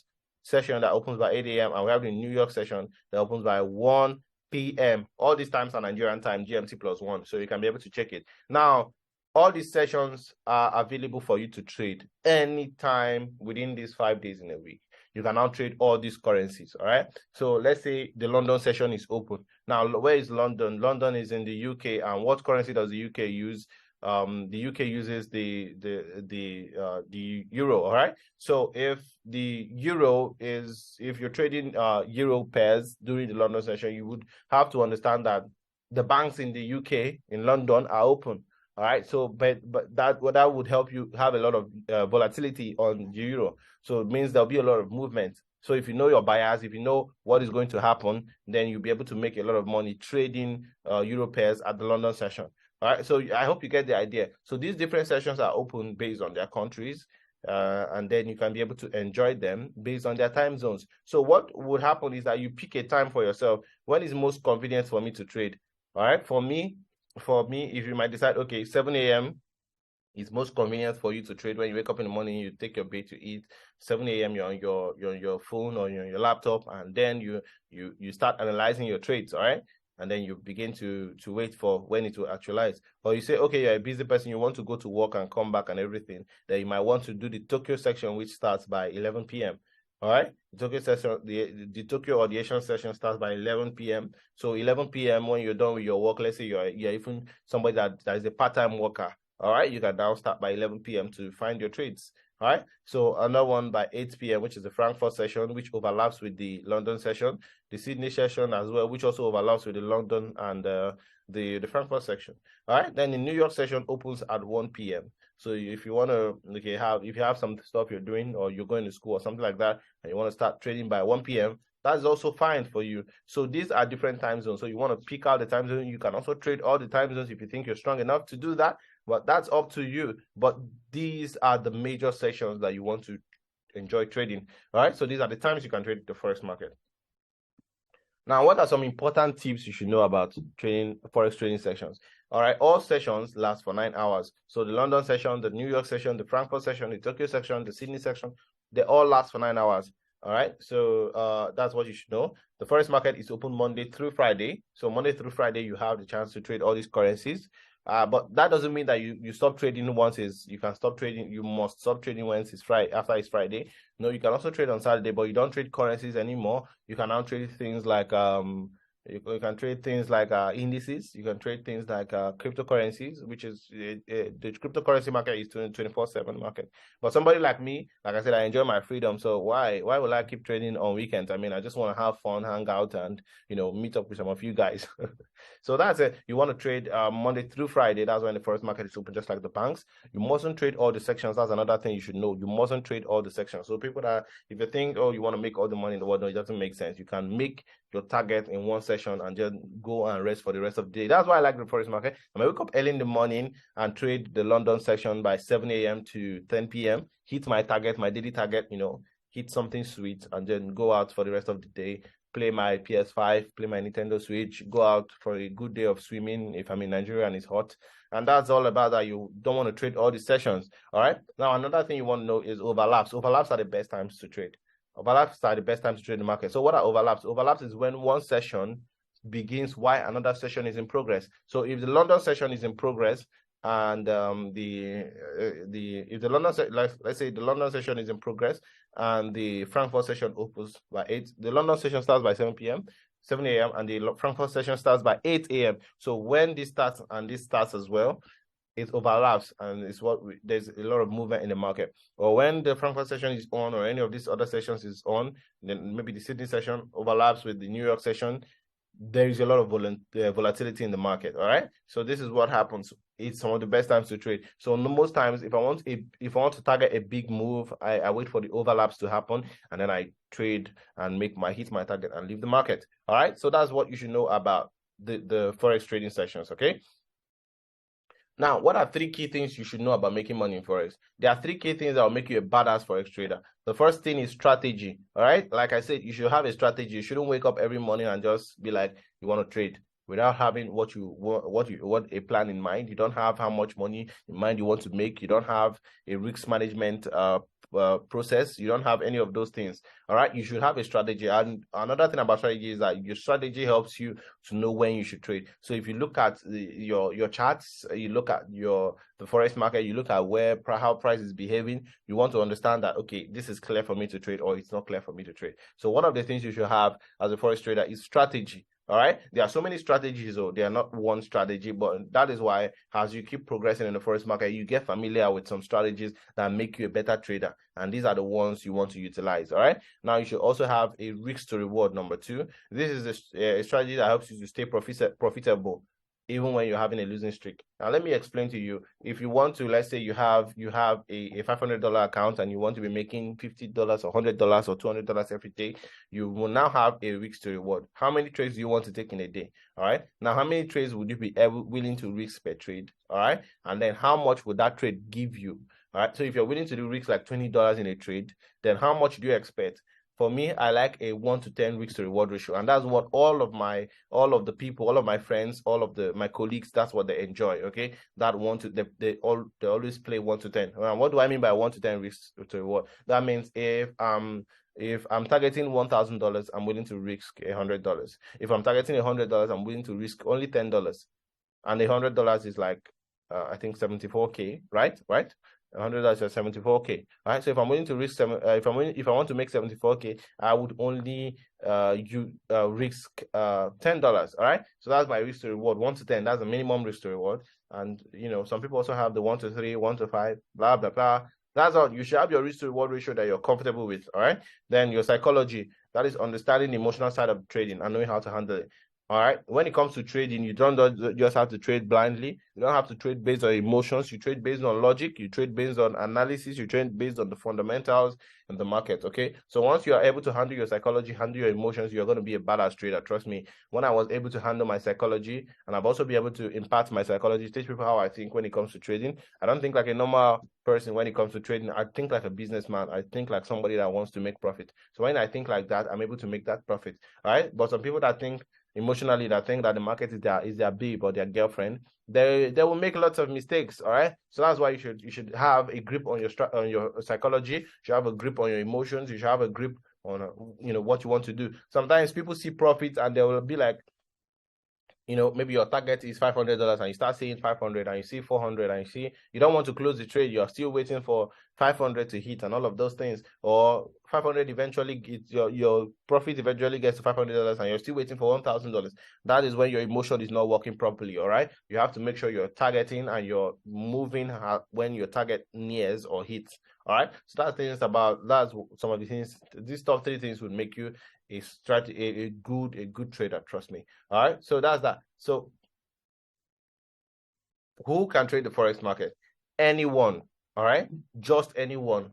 that opens by 8 a.m. and we have the New York session that opens by 1 p.m. All these times are Nigerian time, GMT +1, so you can be able to check it. Now, all these sessions are available for you to trade anytime within these 5 days in a week. You can now trade all these currencies. All right. So let's say the London session is open. Now, where is London? London is in the UK. And what currency does the UK use? The UK uses the euro. All right. So if you're trading euro pairs during the London session, you would have to understand that the banks in the UK, in London, are open. All right. So, but that would help you have a lot of volatility on the euro. So it means there'll be a lot of movement. So if you know your buyers, if you know what is going to happen, then you'll be able to make a lot of money trading euro pairs at the London session. All right. So I hope you get the idea. So these different sessions are open based on their countries. And then you can be able to enjoy them based on their time zones. So what would happen is that you pick a time for yourself. When is most convenient for me to trade? All right. For me, if you might decide, okay, 7 a.m. It's most convenient for you to trade when you wake up in the morning, you take your bait to eat. 7 a.m. you're on your phone or your laptop, and then you start analyzing your trades, all right? And then you begin to wait for when it will actualize. Or you say, okay, you're a busy person, you want to go to work and come back and everything, then you might want to do the Tokyo section, which starts by 11 p.m. All right, the Tokyo session, the Tokyo or the Asian session starts by 11 p.m. So 11 p.m. when you're done with your work, let's say you're even somebody that is a part-time worker, all right, you can now start by 11 p.m. to find your trades. All right, so another one by 8 p.m., which is the Frankfurt session, which overlaps with the London session, the Sydney session as well, which also overlaps with the London and the Frankfurt section. All right, then the New York session opens at 1 p.m. So if you want to, if you have some stuff you're doing, or you're going to school or something like that, and you want to start trading by 1 p.m., that's also fine for you. So these are different time zones. So you want to pick out the time zone. You can also trade all the time zones if you think you're strong enough to do that, but that's up to you. But these are the major sessions that you want to enjoy trading. All right, so these are the times you can trade the forex market. Now, what are some important tips you should know about trading forex trading sessions? All right, all sessions last for 9 hours. So the London session, the New York session, the Frankfurt session, the Tokyo session, the Sydney session, they all last for 9 hours. All right, so that's what you should know. The forex market is open Monday through Friday. So Monday through Friday, you have the chance to trade all these currencies. But that doesn't mean that you stop trading once you can stop trading. You must stop trading once it's Friday, after it's Friday. No, you can also trade on Saturday, but you don't trade currencies anymore. You can now trade things like you can trade things like indices. You can trade things like cryptocurrencies, which is the cryptocurrency market is 24/7 market. But somebody like me, like I said, I enjoy my freedom. So why will I keep trading on weekends? I mean, I just want to have fun, hang out, and meet up with some of you guys. So that's it. You want to trade Monday through Friday. That's when the forex market is open, just like the banks. You mustn't trade all the sections. That's another thing you should know. You mustn't trade all the sections. So people that, if you think, oh, you want to make all the money in the world, no, it doesn't make sense. You can make your target in one session and just go and rest for the rest of the day. That's why I like the forex market. I wake up early in the morning and trade the London section by 7 a.m. to 10 p.m. Hit my target, my daily target, hit something sweet, and then go out for the rest of the day. Play my PS5, play my Nintendo Switch, go out for a good day of swimming if I'm in Nigeria and it's hot. And that's all about that. You don't want to trade all the sessions. All right. Now, another thing you want to know is overlaps. Overlaps are the best times to trade. Overlaps are the best times to trade the market. So what are overlaps? Overlaps is when one session begins while another session is in progress. So if the London session is in progress, and if the London let's say the London session is in progress and the Frankfurt session opens by 8, the London session starts by 7 a.m. and the Frankfurt session starts by 8 a.m. So when this starts and this starts as well, it overlaps, and it's there's a lot of movement in the market. Or when the Frankfurt session is on, or any of these other sessions is on, then maybe the Sydney session overlaps with the New York session. There is a lot of volatility in the market. All right, so this is what happens. It's some of the best times to trade. So most times, if I want to target a big move, I wait for the overlaps to happen, and then I trade and hit my target and leave the market. All right, so that's what you should know about the forex trading sessions. Okay. Now, what are 3 key things you should know about making money in forex? There are 3 key things that will make you a badass forex trader. The first thing is strategy. All right, like I said, you should have a strategy. You shouldn't wake up every morning and just be like, you want to trade without having what you want a plan in mind. You don't have how much money in mind you want to make. You don't have a risk management process. You don't have any of those things. All right, you should have a strategy. And another thing about strategy is that your strategy helps you to know when you should trade. So if you look at your charts, you look at the forex market, you look at how price is behaving, you want to understand that, okay, this is clear for me to trade, or it's not clear for me to trade. So one of the things you should have as a forex trader is strategy. All right, there are so many strategies, they are not one strategy, but that is why as you keep progressing in the forex market, you get familiar with some strategies that make you a better trader, and these are the ones you want to utilize. All right, now you should also have a risk to reward number 2. This is a strategy that helps you to stay profitable even when you're having a losing streak. Now let me explain to you. If you want to, let's say you have a $500 account and you want to be making $50 or $100 or $200 every day, you will now have a risk to reward. How many trades do you want to take in a day? All right, now how many trades would you be willing to risk per trade? All right, and then how much would that trade give you? All right, so if you're willing to do risk like $20 in a trade, then how much do you expect? For me, I like a 1 to 10 risk to reward ratio, and that's what all of my friends, my colleagues, that's what they enjoy. Okay, that they always play 1 to 10. What do I mean by 1 to 10 risk to reward? That means if I'm targeting $1,000, I'm willing to risk $100. If I'm targeting $100, I'm willing to risk only $10, and $100 is like I think 74K, right? $100 is 74K. All right. So if I'm willing to risk if I want to make 74K, I would only risk $10. All right. So that's my risk to reward, 1 to 10. That's the minimum risk to reward. And some people also have the 1 to 3, 1 to 5, blah blah blah. That's all. You should have your risk to reward ratio that you're comfortable with. All right. Then your psychology, that is understanding the emotional side of trading and knowing how to handle it. All right. When it comes to trading, you don't just have to trade blindly. You don't have to trade based on emotions. You trade based on logic. You trade based on analysis. You trade based on the fundamentals in the market. Okay. So once you are able to handle your psychology, handle your emotions, you're going to be a badass trader. Trust me. When I was able to handle my psychology, and I've also been able to impart my psychology, teach people how I think when it comes to trading. I don't think like a normal person when it comes to trading. I think like a businessman. I think like somebody that wants to make profit. So when I think like that, I'm able to make that profit. All right. But some people that think emotionally, that think that the market is their babe or their girlfriend, they will make lots of mistakes. All right. So that's why you should have a grip on your psychology. You should have a grip on your emotions. You should have a grip on what you want to do. Sometimes people see profits and they will be like, maybe your target is $500 and you start seeing 500 and you see 400 and you don't want to close the trade. You're still waiting for 500 to hit and all of those things, or 500 eventually gets your profit eventually gets to $500 and you're still waiting for $1,000. That is when your emotion is not working properly. All right. You have to make sure you're targeting and you're moving when your target nears or hits. All right. So that's some of the things. These top 3 things would make you a good trader. Trust me. All right. So that's that. So who can trade the forex market? Anyone. All right. Just anyone.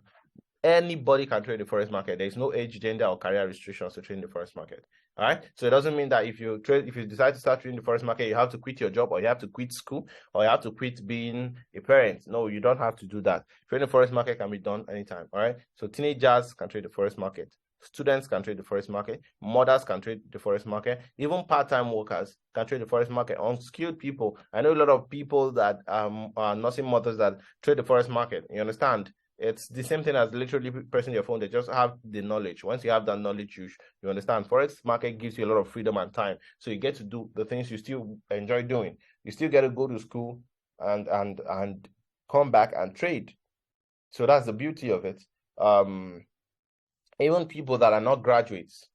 Anybody can trade the forex market. There is no age, gender, or career restrictions to trade in the forex market. All right. So it doesn't mean that if you decide to start trading the forex market, you have to quit your job, or you have to quit school, or you have to quit being a parent. No, you don't have to do that. Trading the forex market can be done anytime. All right. So teenagers can trade the forex market. Students can trade the forex market. Mothers can trade the forex market. Even part-time workers can trade the forex market. Unskilled people. I know a lot of people that are nursing mothers that trade the forex market. You understand? It's the same thing as literally pressing your phone. They just have the knowledge. Once you have that knowledge, you understand. Forex market gives you a lot of freedom and time. So you get to do the things you still enjoy doing. You still get to go to school and come back and trade. So that's the beauty of it. Even people that are not graduates,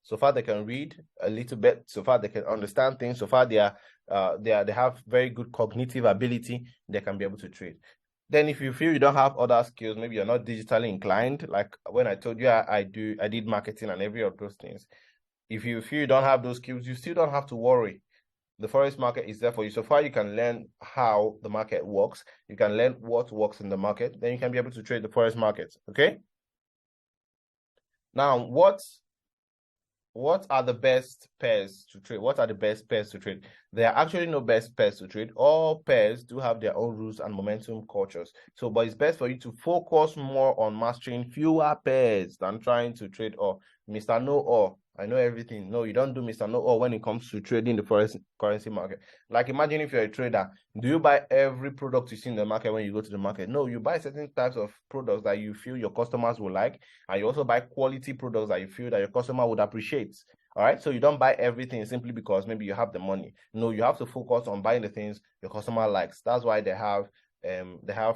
so far they can read a little bit, so far they can understand things, so far they have very good cognitive ability, they can be able to trade. Then if you feel you don't have other skills, maybe you're not digitally inclined, like when I told you I did marketing and every of those things. If you feel you don't have those skills, you still don't have to worry. The forex market is there for you. So far, you can learn how the market works. You can learn what works in the market. Then you can be able to trade the forex market. Okay. Now, what are the best pairs to trade? What are the best pairs to trade? There are actually no best pairs to trade. All pairs do have their own rules and momentum cultures. So, but it's best for you to focus more on mastering fewer pairs than trying to trade or Mr. Know-all. I know everything. No, you don't do Mr. Know-all when it comes to trading the forex currency market. Like, imagine if you're a trader, do you buy every product you see in the market when you go to the market? No, you buy certain types of products that you feel your customers will like, and you also buy quality products that you feel that your customer would appreciate. All right, so you don't buy everything simply because maybe you have the money. No, you have to focus on buying the things your customer likes. That's why they have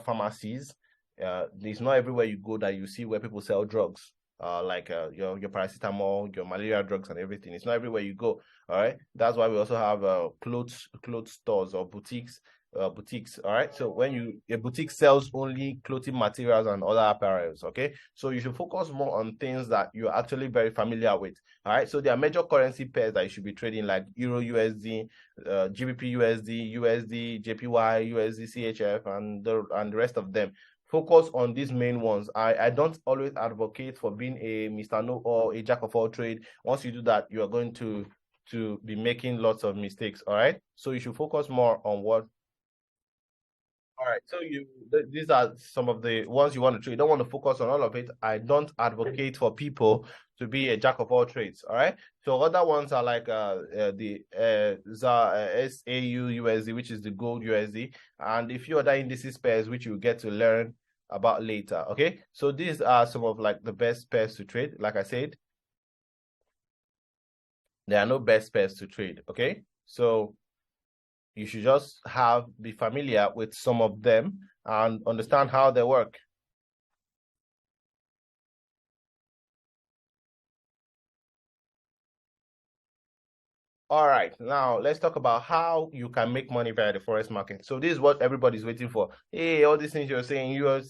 pharmacies. It's not everywhere you go that you see where people sell drugs. Like your paracetamol, your malaria drugs and everything. It's not everywhere you go. All right. That's why we also have clothes stores or boutiques. All right. So when a boutique sells only clothing materials and other apparels. Okay. So you should focus more on things that you're actually very familiar with. All right. So there are major currency pairs that you should be trading, like Euro USD, GBP USD, USD, JPY, USD, CHF, and the rest of them. Focus on these main ones. I don't always advocate for being a Mr. Know-all, a jack of all trade. Once you do that, you are going to be making lots of mistakes. All right. So you should focus more on what All right, so these are some of the ones you want to trade. You don't want to focus on all of it. I don't advocate for people to be a jack of all trades. All right, so other ones are like the SAU USD, which is the gold USD, and a few other indices pairs which you get to learn about later. Okay, so these are some of like the best pairs to trade. Like I said, there are no best pairs to trade. Okay, so you should just be familiar with some of them and understand how they work. All right, now let's talk about how you can make money via the forex market. So this is what everybody's waiting for. Hey, all these things you're saying, you're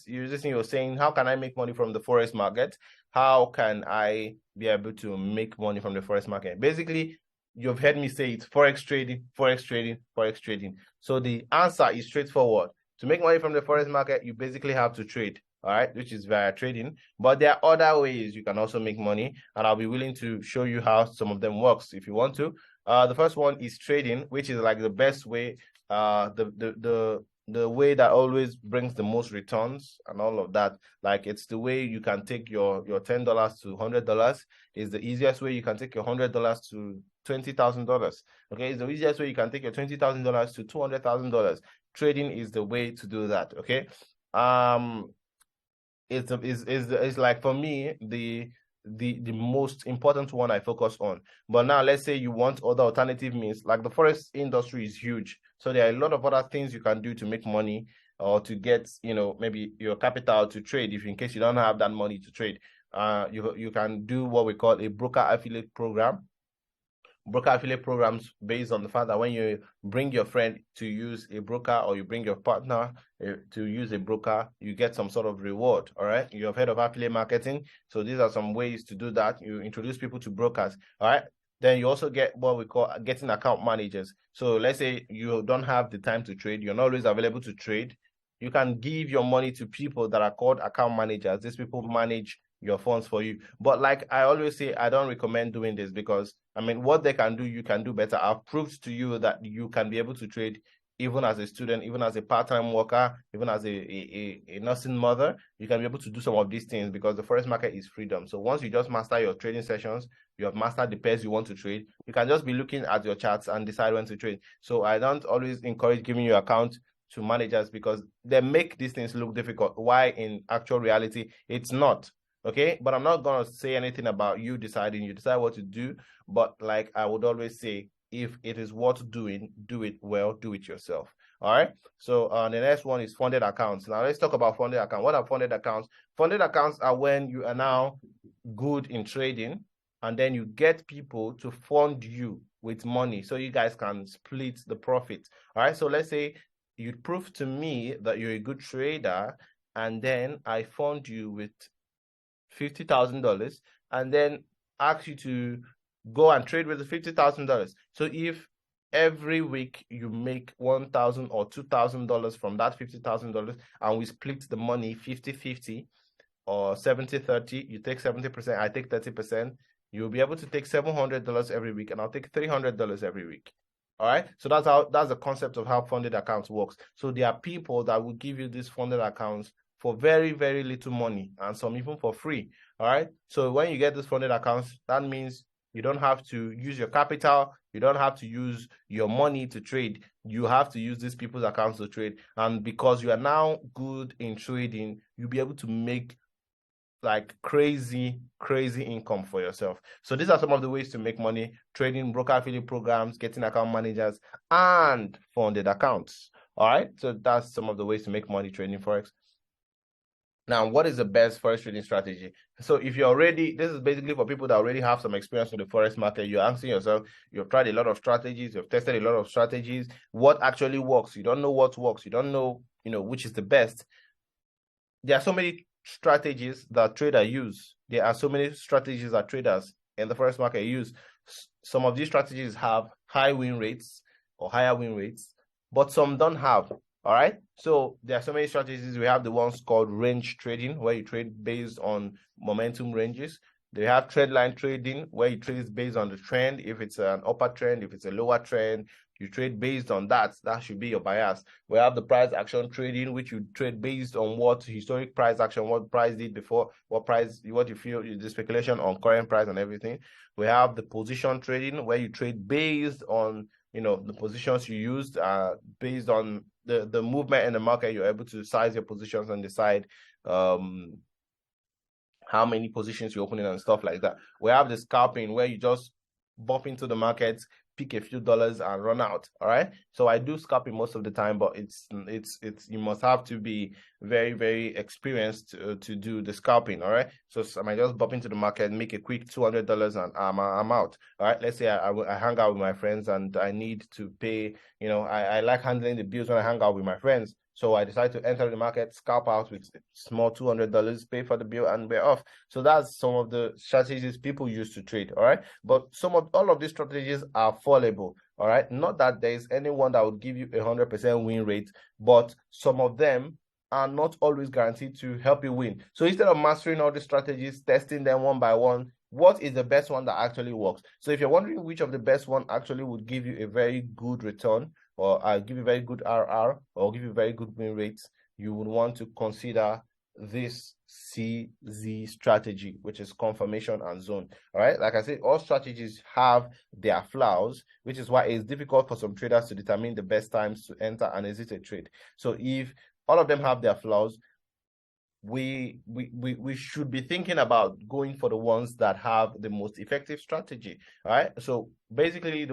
saying, how can I make money from the forex market? How can I be able to make money from the forex market? Basically, you've heard me say it's forex trading, forex trading, forex trading. So the answer is straightforward. To make money from the forex market, you basically have to trade. All right, which is via trading. But there are other ways you can also make money, and I'll be willing to show you how some of them works if you want to. The first one is trading, which is like the best way, the way that always brings the most returns and all of that. Like it's the way you can take your $10 to $100. Is the easiest way you can take your $100 to $20,000. Okay, it's the easiest way you can take your $20,000 to $200,000. Trading is the way to do that. Okay, it's like for me the most important one I focus on. But now let's say you want other alternative means, like the forex industry is huge. So there are a lot of other things you can do to make money or to get, maybe your capital to trade if in case you don't have that money to trade. You can do what we call a broker affiliate program. Broker affiliate programs based on the fact that when you bring your friend to use a broker or you bring your partner to use a broker, you get some sort of reward. All right, you have heard of affiliate marketing, so these are some ways to do that. You introduce people to brokers. All right, then you also get what we call getting account managers. So let's say you don't have the time to trade, you're not always available to trade, you can give your money to people that are called account managers. These people manage your funds for you. But like I always say, I don't recommend doing this because what they can do, you can do better. I've proved to you that you can be able to trade even as a student, even as a part-time worker, even as a nursing mother. You can be able to do some of these things because the forex market is freedom. So once you just master your trading sessions, you have mastered the pairs you want to trade, you can just be looking at your charts and decide when to trade. So I don't always encourage giving you account to managers because they make these things look difficult. Why in actual reality, it's not. Okay, but I'm not going to say anything about you deciding. You decide what to do. But like I would always say, if it is worth doing, do it well, do it yourself. All right. So the next one is funded accounts. Now let's talk about funded accounts. What are funded accounts? Funded accounts are when you are now good in trading and then you get people to fund you with money so you guys can split the profit. All right. So let's say you prove to me that you're a good trader and then I fund you with $50,000 and then ask you to go and trade with the $50,000. So if every week you make $1,000 or $2,000 from that $50,000 and we split the money 50-50 or 70-30, you take 70%, I take 30%, you'll be able to take $700 every week and I'll take $300 every week. All right, so that's the concept of how funded accounts works. So there are people that will give you these funded accounts for very, very little money and some even for free. All right. So when you get these funded accounts, that means you don't have to use your capital. You don't have to use your money to trade. You have to use these people's accounts to trade. And because you are now good in trading, you'll be able to make like crazy income for yourself. So these are some of the ways to make money: trading, broker affiliate programs, getting account managers, and funded accounts. All right. So that's some of the ways to make money trading forex. Now, what is the best forex trading strategy? So if you're already, this is basically for people that already have some experience with the forex market. You're asking yourself, you've tried a lot of strategies, you've tested a lot of strategies. What actually works? You don't know what works. You don't know, which is the best. There are so many strategies that traders use. There are so many strategies that traders in the forex market use. Some of these strategies have high win rates or higher win rates, but some don't have. All right. So there are so many strategies. We have the ones called range trading, where you trade based on momentum ranges. They have trend line trading, where you trade based on the trend. If it's an upper trend, if it's a lower trend, You trade based on that. That should be your bias. We have the price action trading, which you trade based on what historic price action, what price did before, what you feel, the speculation on current price and everything. We have the position trading, where you trade based on, you know, the positions you used, based on the movement in the market. You're able to size your positions and decide how many positions you're opening and stuff like that. We have the scalping, where you just bump into the market, pick a few dollars and run out. All right. So I do scalping most of the time, but it's you must have to be very, very experienced to do the scalping. All right. So I might just bump into the market, make a quick $200 and I'm out. All right. Let's say I hang out with my friends and I need to pay, you know, I like handling the bills when I hang out with my friends. So I decided to enter the market, scalp out with small $200, pay for the bill, and we're off. So that's some of the strategies people use to trade. All right. But all of these strategies are fallible. All right. Not that there is anyone that would give you 100% win rate, but some of them are not always guaranteed to help you win. So instead of mastering all the strategies, testing them one by one, what is the best one that actually works? So if you're wondering which of the best one actually would give you a very good return, or give you very good RR, or give you very good win rates, you would want to consider this CZ strategy, which is confirmation and zone. All right. Like I said, all strategies have their flaws, which is why it's difficult for some traders to determine the best times to enter and exit a trade. So if all of them have their flaws, we should be thinking about going for the ones that have the most effective strategy. All right. So basically,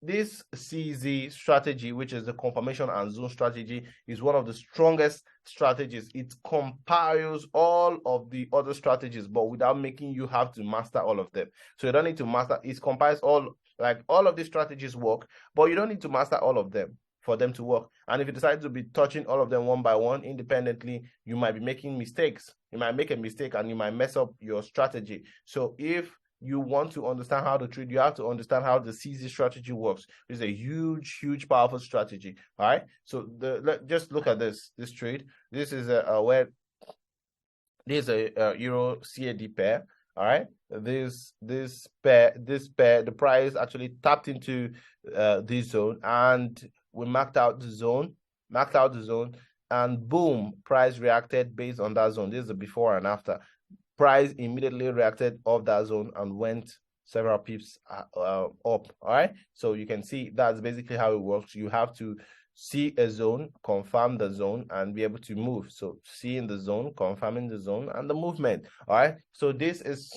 this CZ strategy, which is the confirmation and zone strategy, is one of the strongest strategies. It compiles all of the other strategies, but without making you have to master all of them. So you don't need to master. It compiles all of these strategies work, but you don't need to master all of them for them to work. And if you decide to be touching all of them one by one independently, you might be making mistakes. You might make a mistake and you might mess up your strategy. So if you want to understand how to trade, you have to understand how the CZ strategy works. It's a huge, powerful strategy. All right. So just look at this trade. This is a Euro CAD pair. All right. This pair, the price actually tapped into this zone, and we marked out the zone, and boom, price reacted based on that zone. This is the before and after. Price immediately reacted off that zone and went several pips up. All right. So you can see that's basically how it works. You have to see a zone, confirm the zone, and be able to move. So seeing the zone, confirming the zone, and the movement. All right. So this is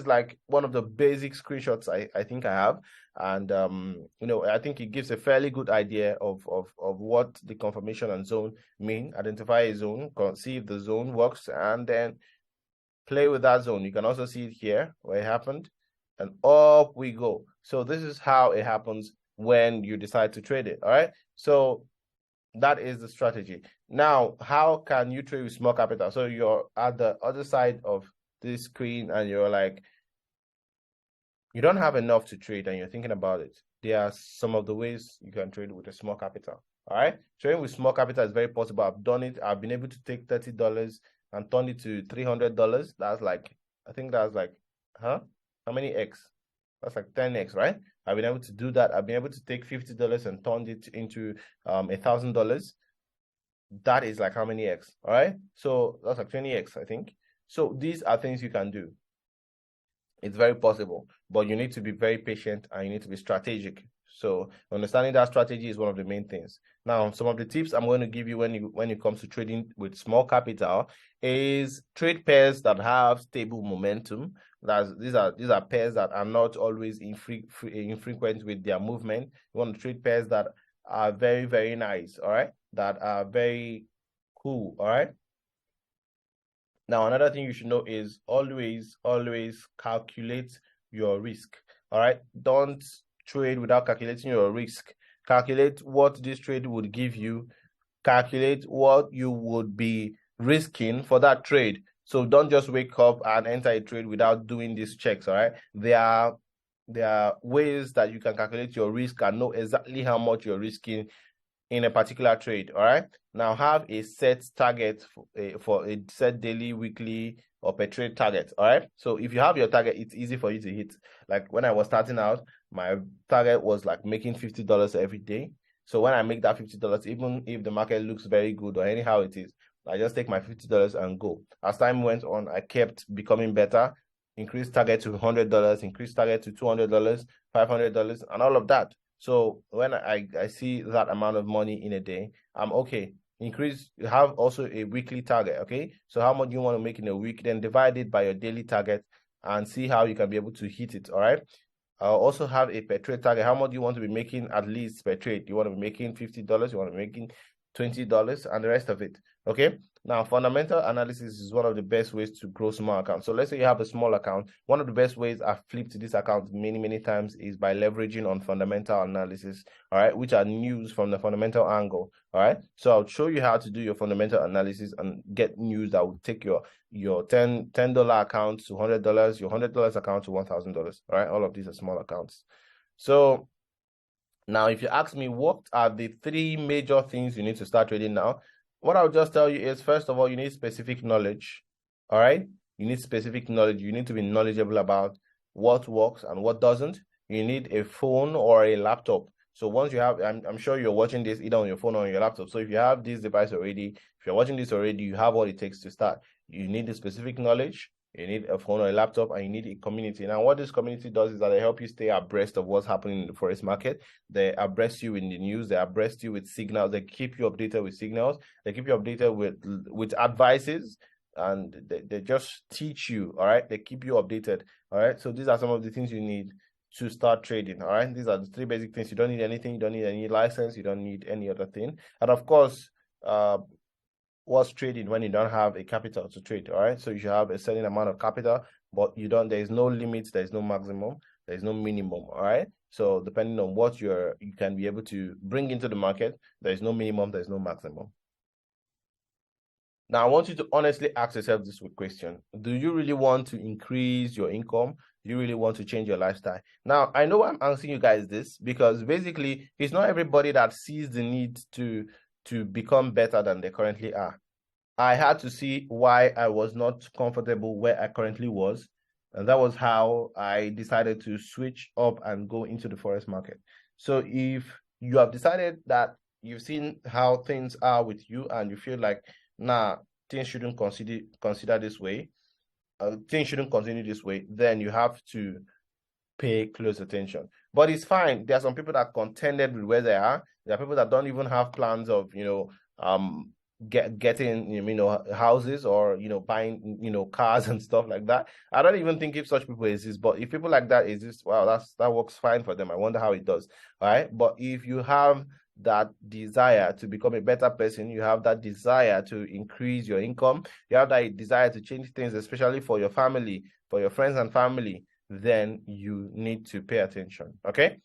like one of the basic screenshots I think I have. And you know, I think it gives a fairly good idea of what the confirmation and zone mean. Identify a zone, see if the zone works, and then play with that zone. You can also see it here where it happened, and up we go. So this is how it happens when you decide to trade it. All right. So that is the strategy. Now, how can you trade with small capital? So you're at the other side of this screen and you're like, you don't have enough to trade and you're thinking about it. There are some of the ways you can trade with a small capital. All right. Trading with small capital is very possible. I've done it. I've been able to take $30 and turn it to $300. That's like, I think that's like, how many X? That's like 10X, right? I've been able to do that. I've been able to take $50 and turn it into $1,000. That is like how many X? All right. So that's like 20X, I think. So these are things you can do. It's very possible, but you need to be very patient and you need to be strategic. So understanding that strategy is one of the main things. Now, some of the tips I'm going to give you when it comes to trading with small capital is trade pairs that have stable momentum. These are pairs that are not always infrequent with their movement. You want to trade pairs that are very, very nice. All right, that are very cool. All right. Now, another thing you should know is always calculate your risk. All right. Don't trade without calculating your risk. Calculate what this trade would give you. Calculate what you would be risking for that trade. So don't just wake up and enter a trade without doing these checks. All right. There are ways that you can calculate your risk and know exactly how much you're risking in a particular trade. All right. Now have a set target for a set daily, weekly, or per trade target. All right. So if you have your target, it's easy for you to hit. Like when I was starting out, my target was like making $50 every day. So when I make that $50, even if the market looks very good or anyhow it is, I just take my $50 and go. As time went on, I kept becoming better, increased target to $100, increased target to $200, $500, and all of that. So when I see that amount of money in a day, I'm okay. Have also a weekly target, okay? So how much you want to make in a week, then divide it by your daily target and see how you can be able to hit it, all right? I'll also have a per trade target. How much do you want to be making at least per trade? You want to be making $50, you want to be making $20, and the rest of it. Okay. Now, fundamental analysis is one of the best ways to grow small accounts. So let's say you have a small account. One of the best ways I've flipped this account many times is by leveraging on fundamental analysis, all right, which are news from the fundamental angle. All right. So I'll show you how to do your fundamental analysis and get news that will take your $10 account to $100, your $100 account to $1,000. All right. All of these are small accounts. So now, if you ask me, what are the 3 major things you need to start trading now? What I'll just tell you is, first of all, you need specific knowledge. All right? You need specific knowledge. You need to be knowledgeable about what works and what doesn't. You need a phone or a laptop. So once you have, I'm sure you're watching this either on your phone or on your laptop. So if you have this device already, if you're watching this already, you have what it takes to start. You need the specific knowledge. You need a phone or a laptop, and you need a community. Now, what this community does is that they help you stay abreast of what's happening in the forex market. They abreast you in the news. They abreast you with signals. They keep you updated with signals. They keep you updated with advices, and they just teach you, all right? They keep you updated, all right? So these are some of the things you need to start trading, all right? These are the 3 basic things. You don't need anything. You don't need any license. You don't need any other thing. And of course, what's trading when you don't have a capital to trade, all right? So you should have a certain amount of capital, but there is no limit, there is no maximum, there is no minimum, all right? So depending on what you can be able to bring into the market, there is no minimum, there is no maximum. Now, I want you to honestly ask yourself this question. Do you really want to increase your income? Do you really want to change your lifestyle? Now, I know I'm asking you guys this because basically, it's not everybody that sees the need to become better than they currently are. I had to see why I was not comfortable where I currently was. And that was how I decided to switch up and go into the forex market. So if you have decided that you've seen how things are with you and you feel like, nah, things shouldn't consider this way, things shouldn't continue this way, then you have to pay close attention. But it's fine. There are some people that are contented with where they are. There are people that don't even have plans of, getting, houses or, buying, cars and stuff like that. I don't even think if such people exist, but if people like that exist, wow, that works fine for them. I wonder how it does. All right. But if you have that desire to become a better person, you have that desire to increase your income, you have that desire to change things, especially for your family, for your friends and family, then you need to pay attention. Okay.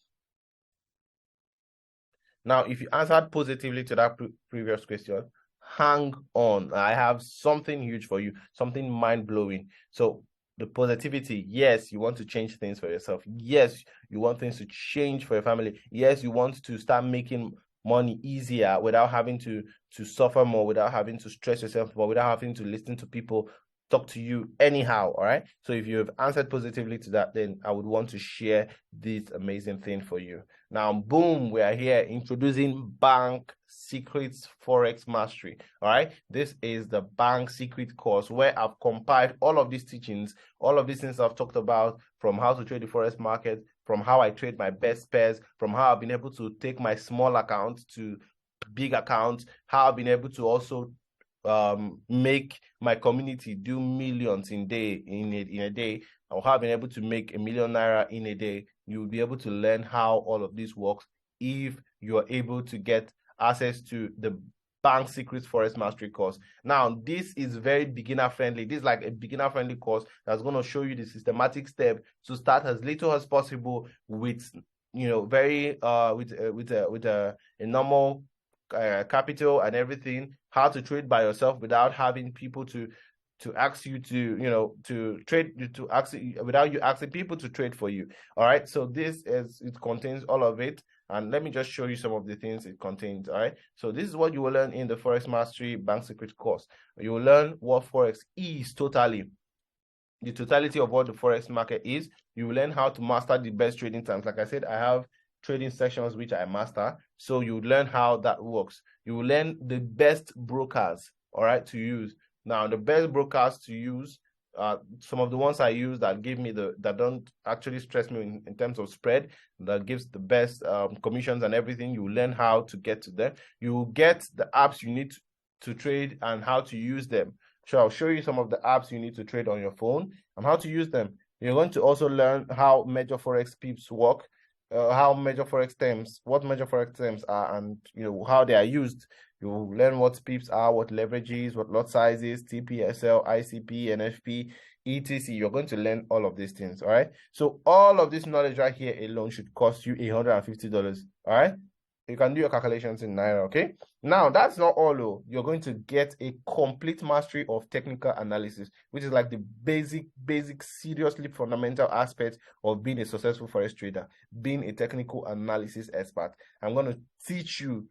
Now, if you answered positively to that previous question, hang on. I have something huge for you, something mind-blowing. So the positivity, yes, you want to change things for yourself. Yes, you want things to change for your family. Yes, you want to start making money easier without having to suffer more, without having to stress yourself more, without having to listen to people talk to you anyhow. All right. So if you have answered positively to that, then I would want to share this amazing thing for you. Now, boom, we are here introducing Bank Secrets Forex Mastery. All right. This is the Bank Secret course where I've compiled all of these teachings, all of these things I've talked about, from how to trade the forex market, from how I trade my best pairs, from how I've been able to take my small account to big accounts, how I've been able to also make my community do millions in a day, or have been able to make ₦1 million in a day. You'll be able to learn how all of this works if you're able to get access to the Bank Secrets Forex Mastery course. Now, this is very beginner friendly. This is like a beginner friendly course that's going to show you the systematic step to start as little as possible with, very with a normal capital and everything, how to trade by yourself without having people to ask you to trade, without you asking people to trade for you. All right, so it contains all of it, and let me just show you some of the things it contains. All right, so this is what you will learn in the Forex Mastery Bank Secret course. You will learn what forex is totally. the totality of what the forex market is. You will learn how to master the best trading times. Like I said, I have trading sections which I master. So you learn how that works. You will learn the best brokers, all right, to use. Now, the best brokers to use, some of the ones I use that give me that don't actually stress me in terms of spread, that gives the best commissions and everything. You learn how to get to them. You will get the apps you need to trade and how to use them. So I'll show you some of the apps you need to trade on your phone and how to use them. You're going to also learn how major forex pips work, how major forex terms, what major forex terms are, and how they are used. You will learn what pips are, what leverage is, what lot size is, TPSL, ICP, NFP, etc. You're going to learn all of these things. All right. So all of this knowledge right here alone should cost you $150. All right. You can do your calculations in Naira, okay? Now, that's not all, though. You're going to get a complete mastery of technical analysis, which is like the basic, seriously fundamental aspect of being a successful forex trader, being a technical analysis expert. I'm going to teach you,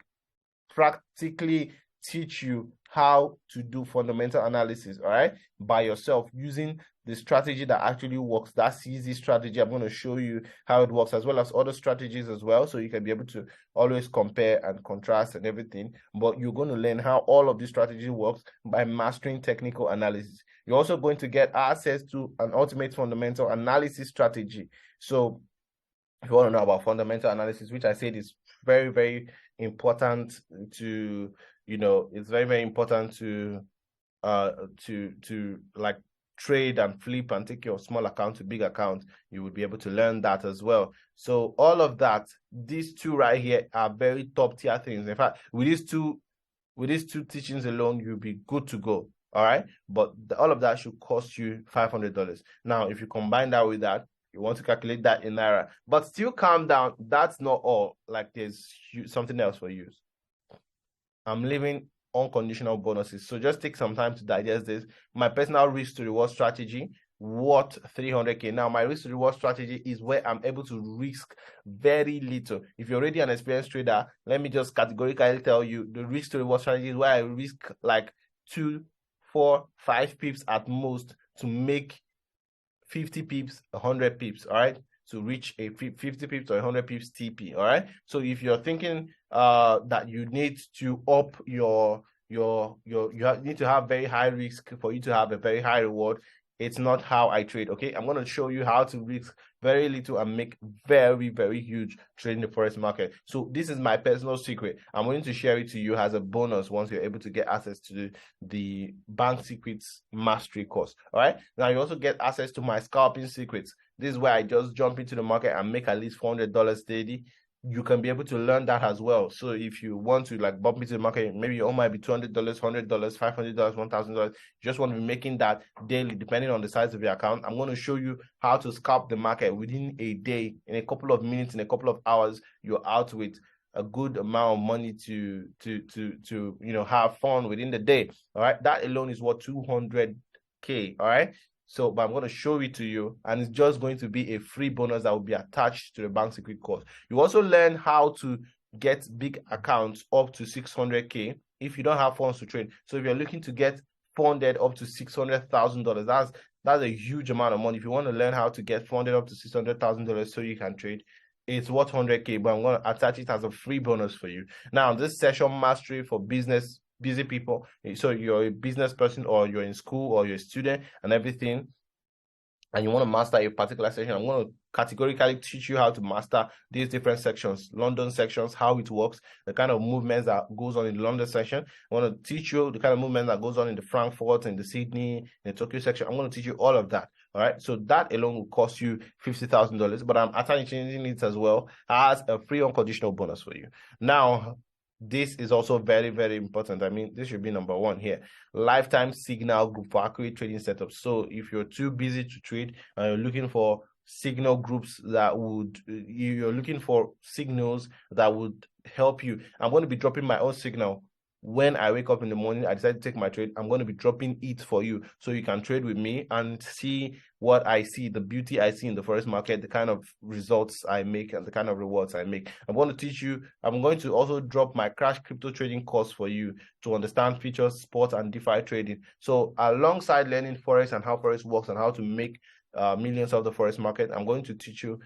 practically teach you how to do fundamental analysis, all right, by yourself using the strategy that actually works. That's easy strategy. I'm going to show you how it works, as well as other strategies as well, so you can be able to always compare and contrast and everything. But you're going to learn how all of this strategy works by mastering technical analysis. You're also going to get access to an ultimate fundamental analysis strategy. So if you want to know about fundamental analysis, which I said is very, very important to, it's very, very important to like trade and flip and take your small account to big account, you would be able to learn that as well. So all of that, these two right here are very top tier things. In fact, with these two teachings alone, you'll be good to go. All right. But all of that should cost you $500. Now, if you combine that with that, you want to calculate that in Naira, but still calm down. That's not all. Like, there's something else for you. I'm leaving unconditional bonuses. So just take some time to digest this. My personal risk to reward strategy, what 300K. Now, my risk to reward strategy is where I'm able to risk very little. If you're already an experienced trader, let me just categorically tell you the risk to reward strategy is where I risk like 2, 4, 5 pips at most to make 50 pips, 100 pips, all right, to reach a 50 pips or 100 pips TP, all right. So if you're thinking that you need to up you need to have very high risk for you to have a very high reward, it's not how I trade. Okay, I'm going to show you how to risk very little and make very, very huge trading the forex market. So this is my personal secret. I'm going to share it to you as a bonus once you're able to get access to the bank secrets mastery course. All right, now you also get access to my scalping secrets. This is where I just jump into the market and make at least $400 daily. You can be able to learn that as well. So if you want to like bump into the market, maybe your own might be $200, $100, $500, $1,000. You just want to be making that daily, depending on the size of your account. I'm going to show you how to scalp the market within a day, in a couple of minutes, in a couple of hours. You're out with a good amount of money to have fun within the day. All right, that alone is what 200K. All right. So, but I'm going to show it to you, and it's just going to be a free bonus that will be attached to the bank secret course. You also learn how to get big accounts up to 600K if you don't have funds to trade. So if you're looking to get funded up to $600,000, that's a huge amount of money. If you want to learn how to get funded up to $600,000 so you can trade, it's worth 100K, but I'm going to attach it as a free bonus for you. Now, this session mastery for busy people, so you're a business person or you're in school or you're a student and everything, and you want to master a particular section, I'm going to categorically teach you how to master these different sections, London sections, how it works, the kind of movements that goes on in the London section. I want to teach you the kind of movement that goes on in the Frankfurt, in the Sydney, in the Tokyo section. I'm going to teach you all of that. All right. So that alone will cost you $50,000, but I'm actually changing it as well as a free unconditional bonus for you. Now, this is also very, very important. I mean, this should be number one here. Lifetime signal group for accurate trading setups. So if you're too busy to trade and you're looking for signal groups you're looking for signals that would help you. I'm going to be dropping my own signal when I wake up in the morning, I decide to take my trade, I'm going to be dropping it for you so you can trade with me and see what I see, the beauty I see in the forex market, the kind of results I make and the kind of rewards I make. I'm going to teach you. I'm going to also drop my crash crypto trading course for you to understand futures, spot, and DeFi trading. So alongside learning forex and how forex works and how to make millions of the forex market, I'm going to teach you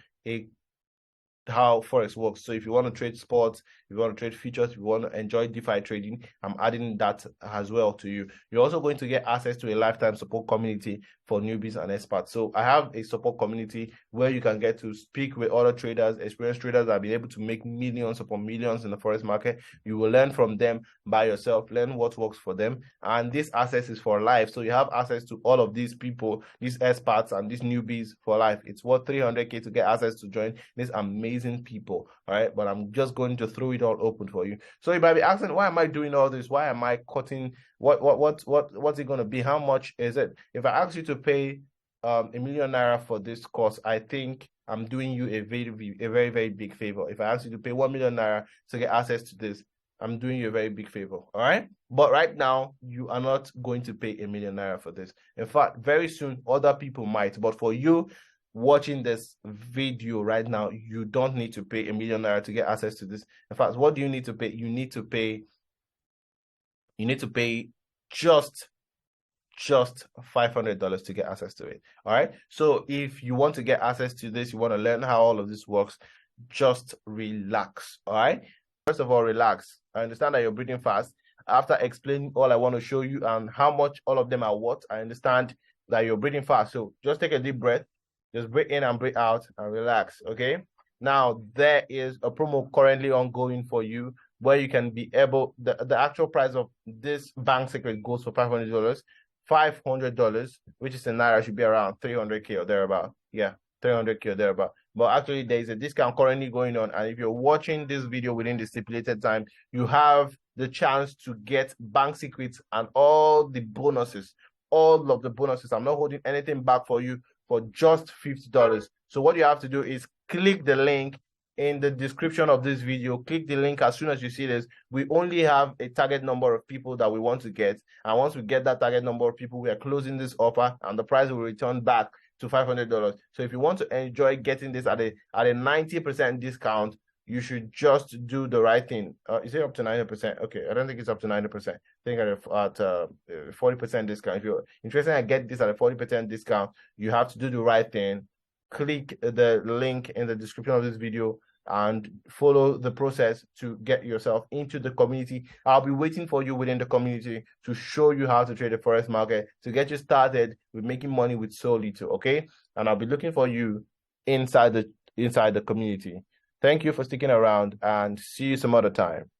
how forex works. So if you want to trade sports, if you want to trade futures, if you want to enjoy DeFi trading, I'm adding that as well to you. You're also going to get access to a lifetime support community for newbies and experts. So I have a support community where you can get to speak with other traders, experienced traders that have been able to make millions upon millions in the forex market. You will learn from them by yourself, learn what works for them, and this access is for life. So you have access to all of these people, these experts and these newbies for life. It's worth 300K to get access to join this amazing people. All right, but I'm just going to throw it all open for you. So you might be asking, why am I doing all this? Why am I cutting? What's it going to be? How much is it? If I ask you to pay ₦1 million for this course, I think I'm doing you a very big favor. If I ask you to pay ₦1 million to get access to this, I'm doing you a very big favor. All right, but right now you are not going to pay ₦1 million for this. In fact, very soon other people might, but for you watching this video right now, you don't need to pay ₦1 million to get access to this. In fact, what do you need to pay? You need to pay just $500 to get access to it. All right, so if you want to get access to this, you want to learn how all of this works, just relax. All right, first of all, relax. I understand that you're breathing fast. After explaining all I want to show you and how much all of them are worth, I understand that you're breathing fast. So just take a deep breath. Just breathe in and breathe out and relax, okay? Now, there is a promo currently ongoing for you where you can be able, the actual price of this bank secret goes for $500. $500, which is in Naira, should be around 300K or thereabout. Yeah, 300K or thereabout. But actually, there is a discount currently going on. And if you're watching this video within the stipulated time, you have the chance to get bank secrets and all the bonuses. All of the bonuses. I'm not holding anything back for you for just $50. So what you have to do is click the link in the description of this video. Click the link as soon as you see this. We only have a target number of people that we want to get. And once we get that target number of people, we are closing this offer and the price will return back to $500. So if you want to enjoy getting this at a 90% discount, you should just do the right thing. Is it up to 90%? Okay, I don't think it's up to 90%. I think at 40% discount. If you're interested in get this at a 40% discount, you have to do the right thing. Click the link in the description of this video and follow the process to get yourself into the community. I'll be waiting for you within the community to show you how to trade the forex market, to get you started with making money with so little, okay? And I'll be looking for you inside the community. Thank you for sticking around and see you some other time.